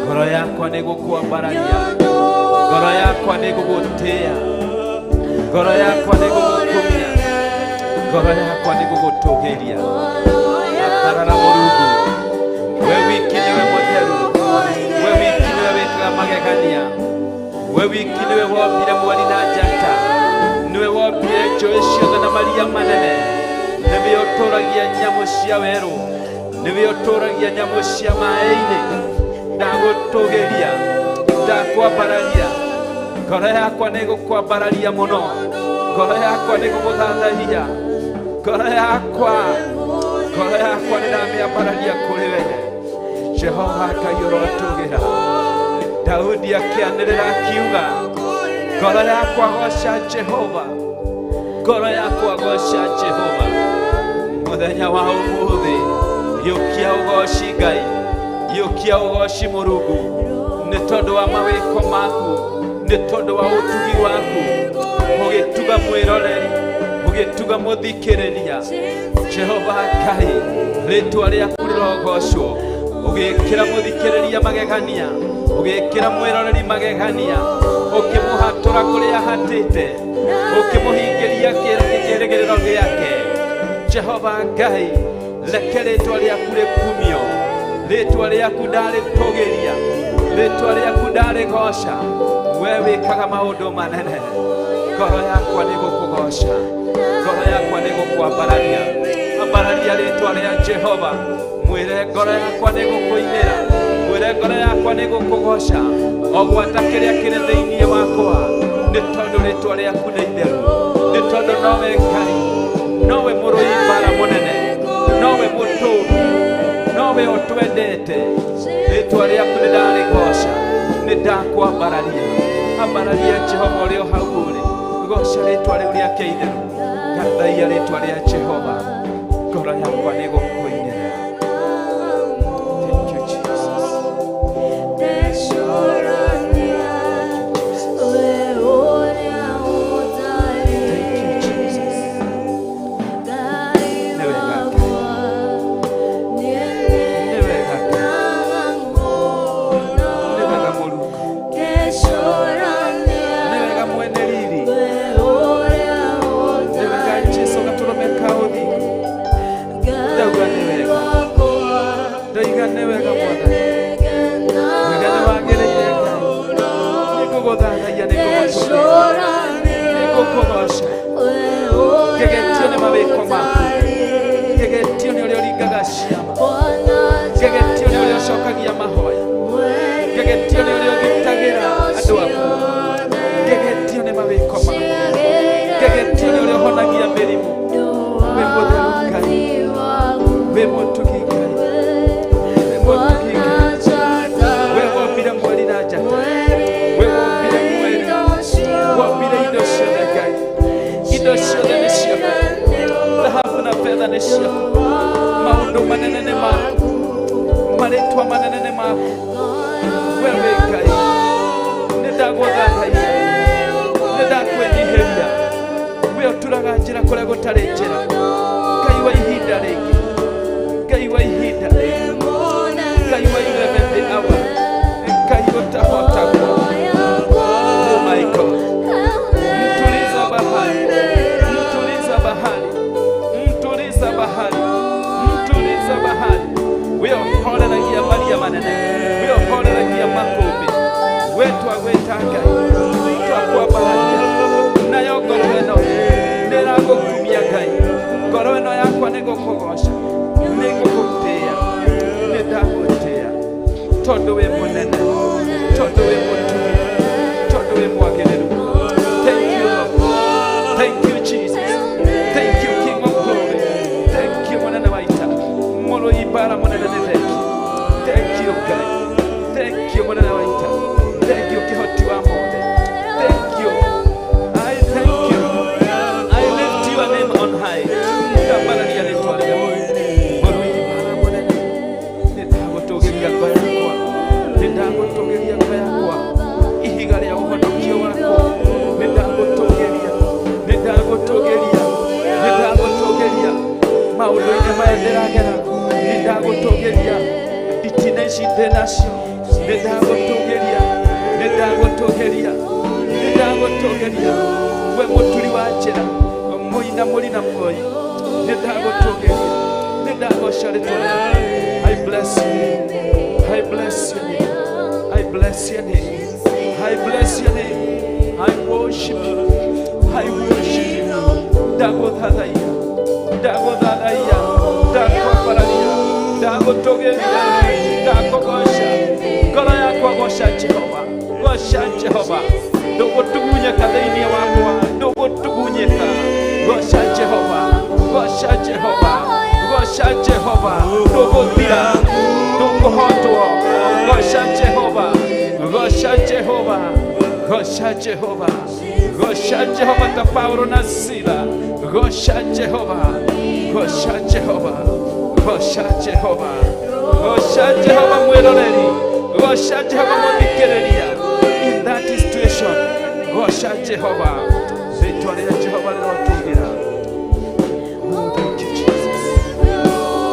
S4: ngoro yakwa nĩ gũkwambararia, ngoro yakwa nĩ gũgũtĩĩa, ngoro yakwa nĩ gũgũkumia, ngoro yakwa nĩ gũgũtũgĩria. Atarara Mũrungu, we wiki nĩwe mũtheru, we wiki nĩwe wĩkaga magegania, we wiki nĩwe wombire mweri na njata, nĩwe wombire njũĩ ciothe na maria manene, nĩwe ũtũragia nyamũ cia werũ, nĩwe ũtũragia nyamũ cia maĩ-inĩ. Ndagũtũgĩria, ndakwambararia, ngoro yakwa nĩ gũkwambararia mũno, ngoro yakwa nĩ gũgũthathaiya, ngoro yakwa nĩ ndamĩambararia kũrĩ we. Jehova Ngai ũrotũgĩra. Daudi akĩanĩrĩra akiuga, ngoro yakwa goca Jehova, ngoro yakwa goca Jehova. Mũthenya wa ũmũthĩ yũkia ũgoci Ngai, yũkia ũgoci Mũrungu, nĩ tondũ wa mawĩko maku, nĩ tondũ wa ũtugi waku, ũgĩtuga mwĩroreri, ũgĩtuga mũthikĩrĩria. Jehova Ngai, rĩtwa rĩaku rĩrogocwo, ũgĩkĩra mũthikĩrĩria magegania, ũgĩkĩra mwĩroreri magegania, ũkĩmũhatũra kũrĩa ahatĩte, ũkĩmũhingĩria kĩĩrĩgĩrĩro gĩake. Jehova Ngai, reke rĩtwa rĩaku rĩkumio, rĩtwa rĩaku ndarĩtũgĩria, rĩtwa rĩaku ndarĩgoca. We wĩkaga maũndũ manene. Ngoro yakwa nĩ gũkũgoca, ngoro yakwa nĩ gũkwambararia. Ambararia rĩtwa rĩa Jehova, mwĩre ngoro yakwa nĩ gũkũinĩra, mwĩre ngoro yakwa nĩ gũkũgoca, o gwata kĩrĩa kĩrĩ thĩinĩ wakwa, nĩ tondũ rĩtwa rĩaku nĩ itheru, nĩ tondũ nowe Ngai, nowe mũrũi mbara mũnene, nowe mũtũũru, nowe ũtwendete. Rĩtwa rĩaku nĩ ndarĩgoca, nĩ ndakwambararia. Ambararia Jehova ũrĩ o hau ũrĩ, goca rĩtwa rĩu rĩake itheru, gathaia rĩtwa rĩa Jehova. Ngoro yakwa nĩ gũkũinĩra. Thank you, Jesus. Gegetio nĩ mawĩko maku, gegetio nĩ ũrĩa ũringaga ciama, gegetio nĩ ũrĩa ũcokagia mahoya, gegetio nĩ ũrĩa ũgitagĩra andũ aku, gegetio nĩ mawĩko maku, gegetio nĩ ũrĩa ũhonagia mĩrimũ. Wĩ mũtheru Ngai, wĩ mũtugi Ngai, wĩ mũtugi Ngai. We wombire mweri na njata, we wombire mweri, wombire indo ciothe Ngai, indo ciothe nĩ ciaku, dhahabu na fedha nĩ ciaku, maũndũ manene nĩ maku, marĩtwa manene nĩ maku. We wĩ Ngai, nĩ ndagũthathaiya, nĩ ndakwĩnyihĩria. We ũturaga njĩra kũrĩa gũtarĩ njĩra, Ngai wa ihinda rĩngĩ, Ngai wa ihinda, Ngai wa 11th hour, Ngai ũtahotagwo. Oh my God, mtuliza bahari, mtuliza bahari, mtuliza bahari, mtuliza bahari. We ũhoreragia maria manene, we ũhoreragia makũmbĩ, we twagwĩta Ngai, twakwambararia. Nayo ngoro ĩno nĩ ĩragũkumia Ngai, ngoro ĩno yakwa nĩ gũkũgoca, nĩ gũgũtĩĩa, nĩ ndagũtĩĩa, tondũ wĩ mũnene, tondũ wĩ mũtugi, tondũ wĩ mwagĩrĩru. Thank you Lord, thank you Jesus, thank you King of Glory, thank you mũnene wa ita, mũrũi mbara mũnene nĩ thank you Ngai, thank you mũnene wa ita, thank you kĩhoti wa mothe, thank you. I thank you, I lift your name on high. Ndambararia rĩtwa rĩaku, mũrũi mbara mũnene, nĩ ndagũtũgĩria ngoro yakwa, nĩ ndagũtũgĩria ngoro yakwa, ihiga rĩa ũhonokio wakwa, nĩ ndagũtũgĩria, nĩ ndagũtũgĩria, nĩ ndagũtũgĩria maũndũ-inĩ maya ndĩragera, nĩ ndagũtũgĩria. ndĩ nacio nĩndagũtũgĩria we mũturi wa njĩra mũina mũri na muoyo nĩndagũtũgĩria nĩndagũca rĩtwa rĩaku. I bless you. I bless your name. I bless your name. I bless your name. I worship you. I worship you. Ndagũthathaiya, ndagũthathaiya, ndakwambararia, ndagũtũgĩria, ndakũgoca. Ngoro yakwa goca Jehova, goca Jehova. Ndũgũtugunyĩka thĩinĩ wakwa, ndũgũtugunyĩka. Goca Jehova, goca Jehova, goca Jehova. Ndũgũthira, ndũkũhotwo. Goca Jehova, goca Jehova, goca Jehova, goca Jehova ta Paulo na Sila. Goca Jehova, goca Jehova, goca Jehova, goca Jehova mwĩroreri, goca Jehova mũthikĩrĩria. In that situation, goca Jehova. Rĩtwa rĩa Jehova rĩrotũgĩra. Thank you, Jesus.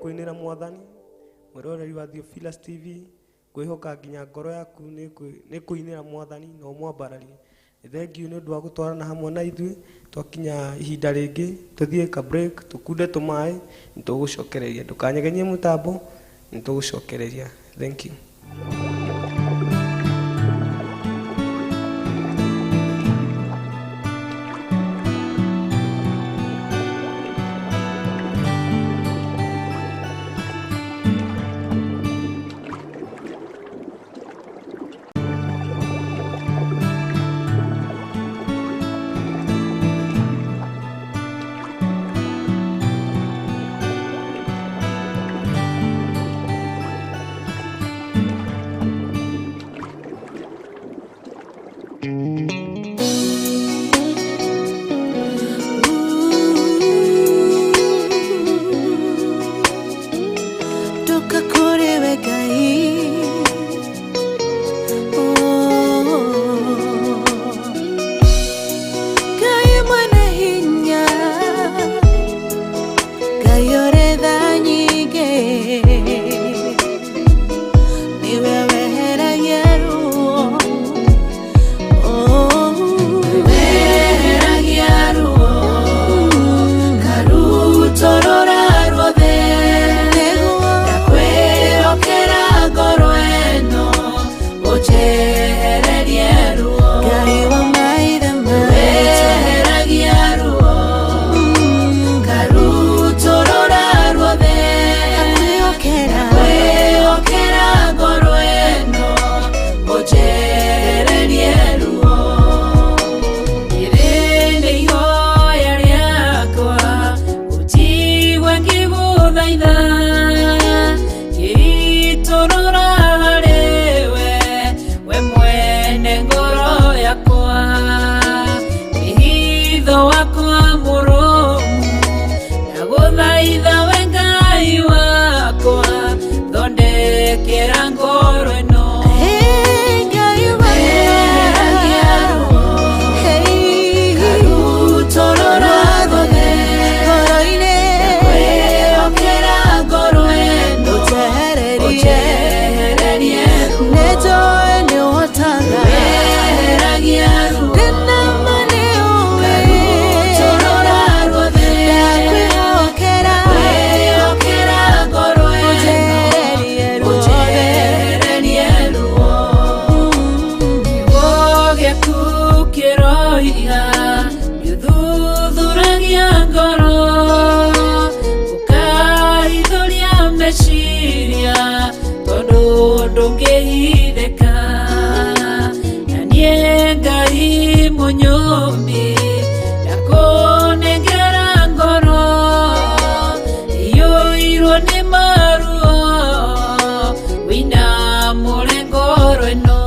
S5: kuinira mwathani mwiroreri wa Theophilus TV kwihoka nginya ngoro yaku ni kuinira mwathani no mwambararie. Thank you nĩ ũndũ wa gũtwarana hamwe na ithuĩ twakinya ihinda rĩngĩ tũthiĩ ka break tukunde tũmaĩ nĩtũgũcokereria ndũkanyegenyie mũtambo nĩtũgũcokereria. Thank you.
S3: meciria tondu ndungihitheka na nie Ngai munyumbi ndakunengera ngoro iyuirwo ni maruo wina ngoro ino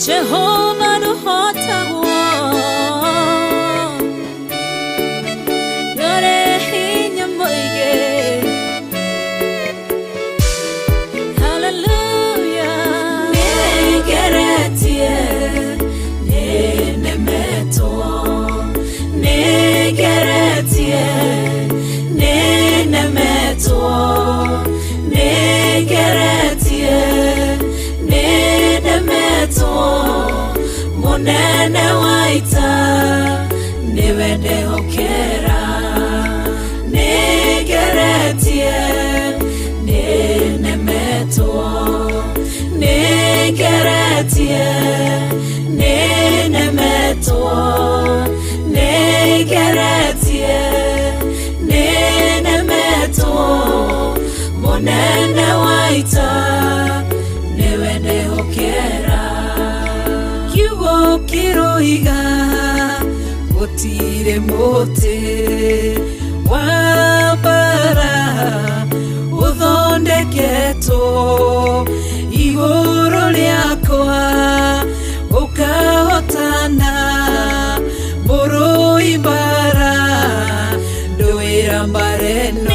S6: Jehovah no hota yore hinya moige. Hallelujah. Negeretie nenemeto negeretie nenemeto negeretie nenemeto munene waita niwende hokera negeretie nenemeto negeretie nenemeto negeretie nenemeto munene waita niwe ndihokera kiugo kiroiga gutire muti wa mbara uthondeketwo iguru riakwa ukahotana murui mbara nduira mbareno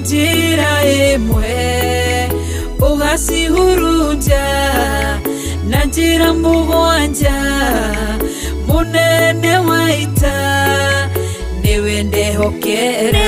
S6: njira imwe ugacihurunja na njira mugwanja munene waita niwe ndihokera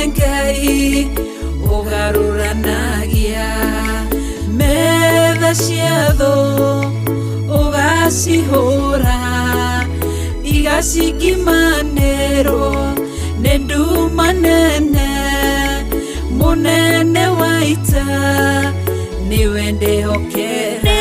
S6: Ngai ugaruranagia metha ciatho ugacihura igacikimanĩrwo nĩ nduma nene munene waita niwe ndihokera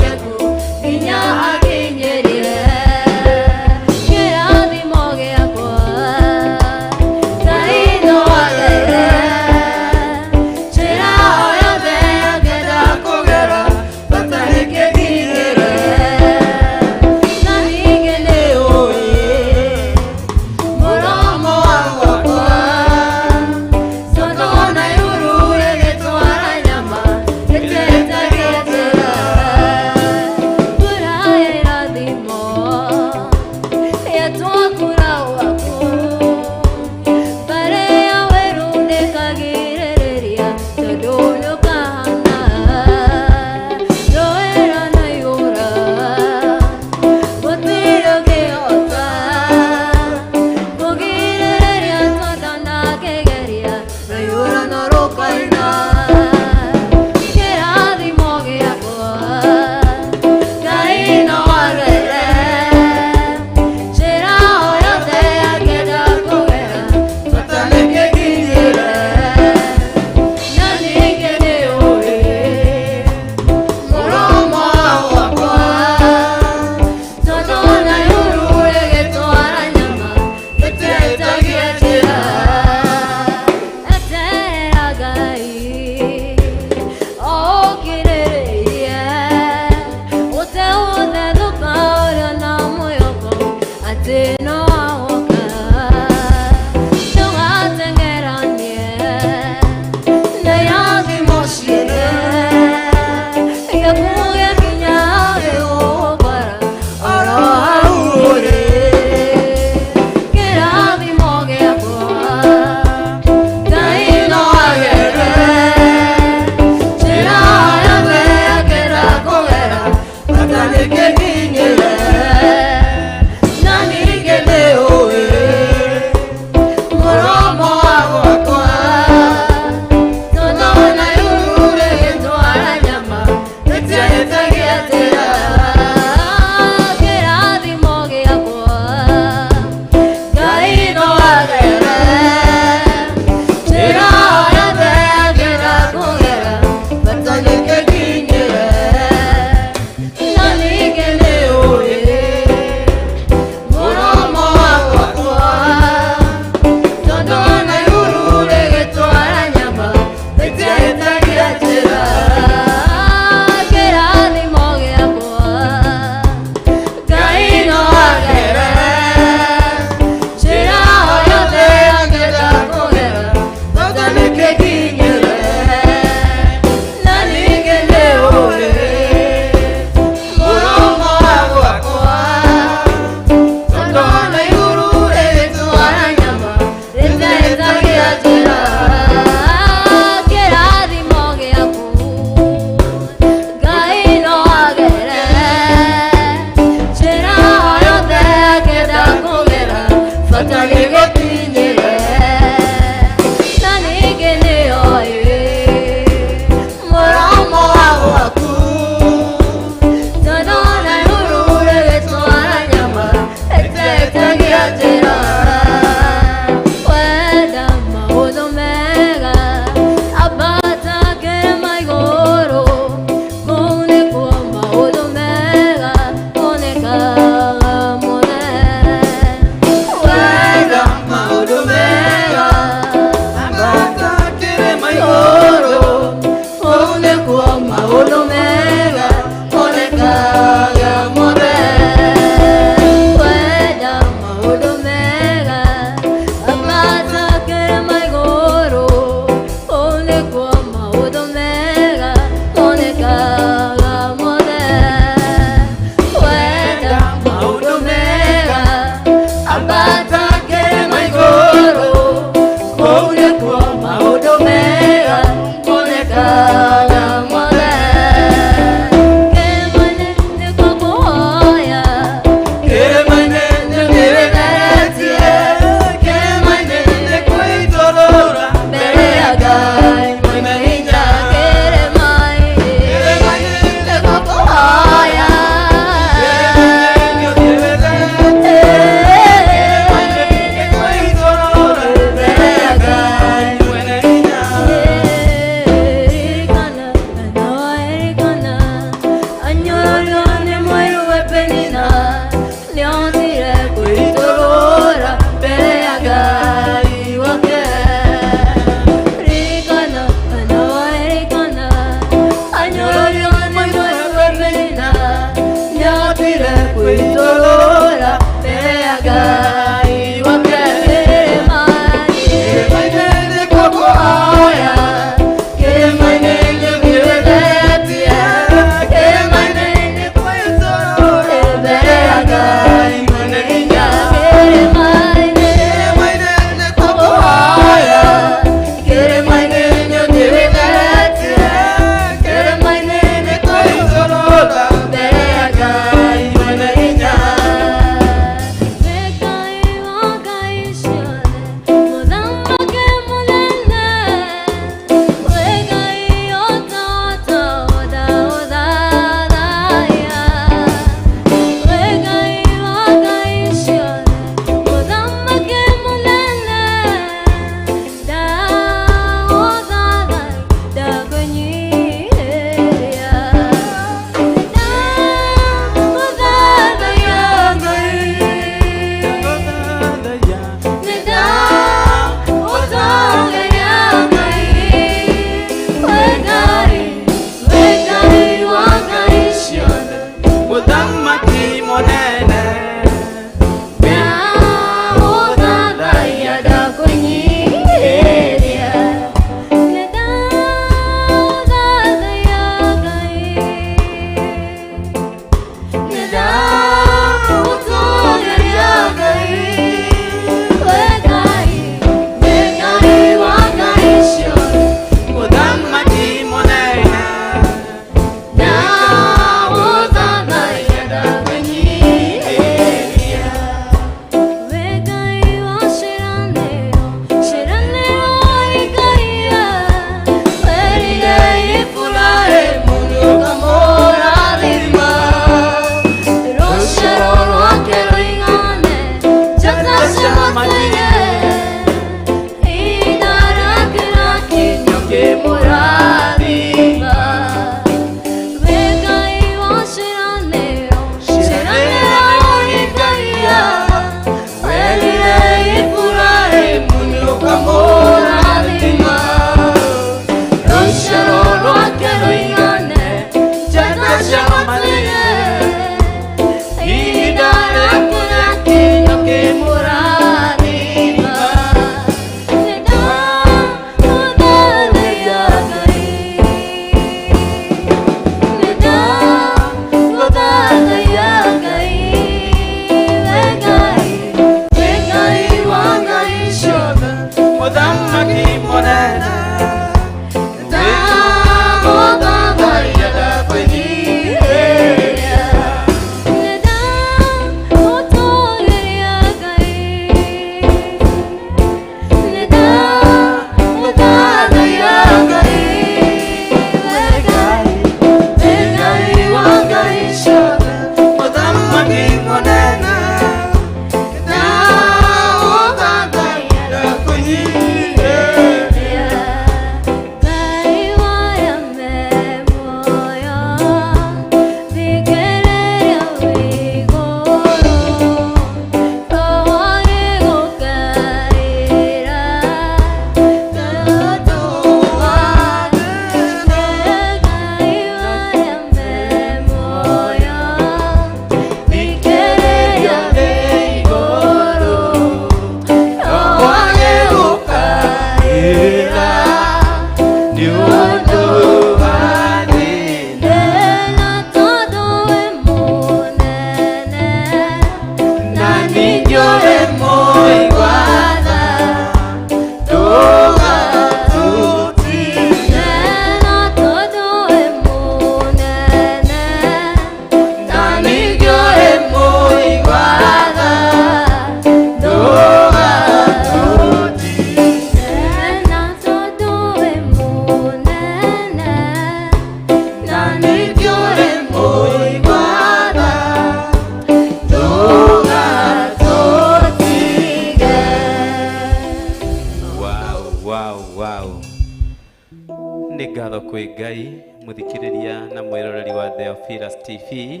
S4: ngatho kwĩ Ngai muthikiriria na mwiroreri wa Theophilus TV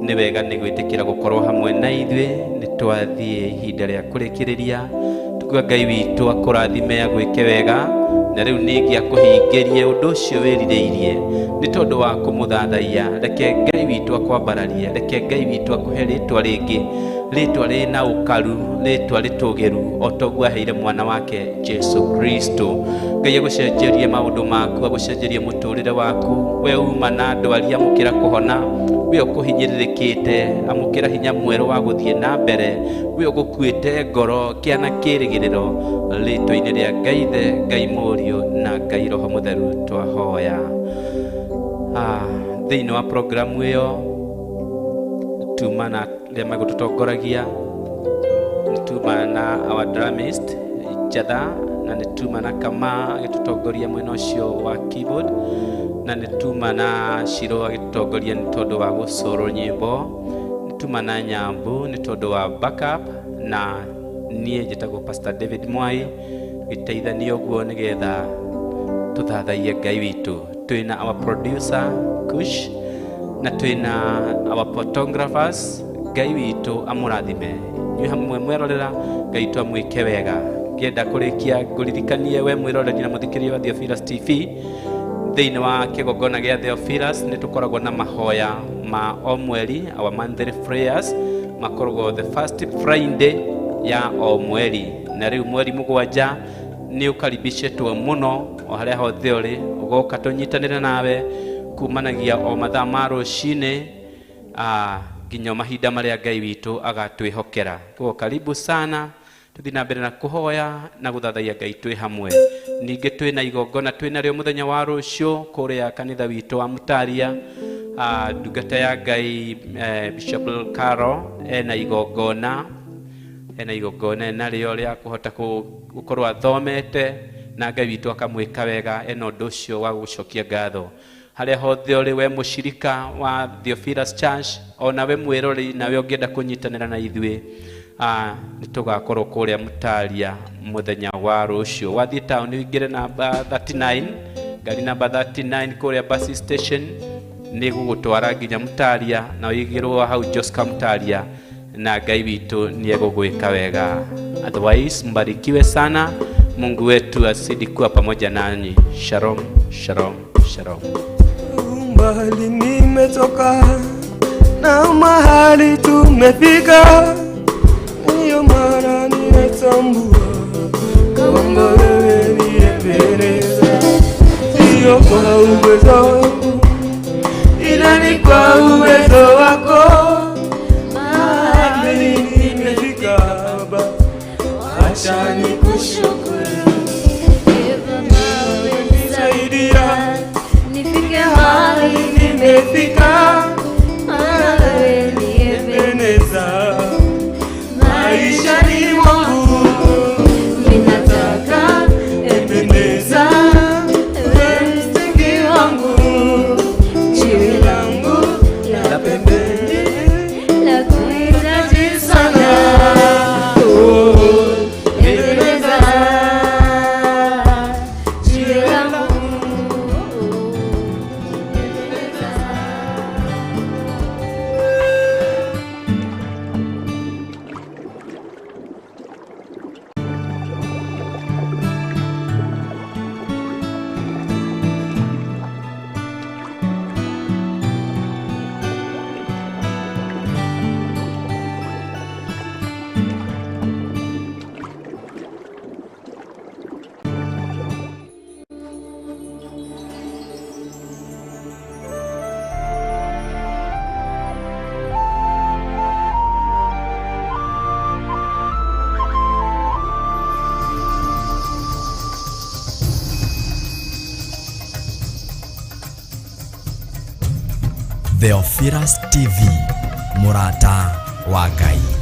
S4: nĩ wega nĩ gwĩtĩkĩra gũkorwo hamwe na ithuĩ nĩ twathiĩ ihinda rĩa kũrĩkĩrĩria tukiuga Ngai witũ akũrathime agwĩke wega na rĩu ningĩ akũhingĩrie ũndũ ũcio wĩrirĩirie nĩ tondũ wa kũmũthathaiya reke Ngai witũ akwambararie reke Ngai witũ akũhe rĩtwa rĩngĩ rĩtwa rĩna ũkaru rĩtwa rĩtũgĩru o toguo aheire mwana wake Jesu Kristo Ngai agũcenjerie maũndũ maku agũcenjerie mũtũrĩre waku we uma na ndwari amũkĩra kũhona we ũkũhinyĩrĩrĩkĩte amũkĩra hinya mwerũ wa gũthiĩ na mbere we ũgũkuĩte ngoro kĩana kĩrĩgĩrĩro rĩtwa-inĩ rĩa Ngai Ithe Ngai Mũriũ na Ngai Roho Mũtheru twahoya. Thĩinĩ wa programu ĩyo tumana rĩa magũtũtongoragia tumana our drummist Jatha na nĩ tumana Kama agĩtũtongoria mwena ũcio wa keyboard na nĩ tumana SHIRU agĩtũtongoria nĩ tondũ wa gũcoro nyĩmbo nĩ tumana Nyambu nĩ tondũ wa backup na niĩ njĩtagwo Pastor David Mwai gĩteithania ũguo nĩgetha tũthathaiye Ngai witũ twĩna our producer Kush na twĩna our photographers Ngai witũ amũrathime nyuĩ hamwe mwerorera Ngai witũ amwĩke wega ngĩenda kũrĩkia ngũririkanie we mwĩroreri na mũthikĩria wa Theophilus TV thĩinĩ wa kĩgongona gĩa Theophilus nĩ tũkoragwo na mahoya ma o mweri our monthly prayers makoragwo the first Friday ya o mweri na riu mweri mugwanja ni ukaribicitwo muno o haria hothe uri ugoka tunyitanire nawe kumanagia o mathaa ma ruci-ini nginya mahinda maria Ngai witu agatwihokera. Kwa karibu sana, tuthi na mbere na kuhoya na guthathaiya Ngai twi hamwe. Ningi twi na igongona twi naryo muthenya wa rucio kuria kanitha witu wa Mutaria. Ndungata ya Ngai Bishop Carol ena igongona naryo ria kuhota gukorwo athomete na Ngai witu akamwika wega ena undu ucio wa gucokia ngatho. Haria hothe uri we mushirika wa Theophilus Church, ona we mwirori nawe ungienda kunyitanira na ithui, nitugakorwo kuria Mutaria muthenya wa rucio. Wathie town wingire namba 39, gari namba 39 kuria bus station ni gugutwara nginya Mutaria, na wigirwo hau Joska Mutaria, na Ngai witu ni egugwika wega. Otherwise mbarikiwe sana, Mungu wetu asidi kuwa pamoja nanyi. Shalom, shalom, shalom.
S5: Mbali nimetoka na mahali tumefika, ndiyo maana ninatambua kwamba wewe niyependeza. Sio kwa uwezo wangu, ila ni kwa uwezo wako. Mahali nimefika Baba, acha nikushukuru. Nisaidia nifike mahali nimefika, wewe niyependeza maishani mwangu. Ninataka ependeza, wewe msingi wangu, jiwe langu la pembeni la kuhitaji sana. Ependeza, jiwe langu.
S1: Theophilus TV, Murata wa Ngai.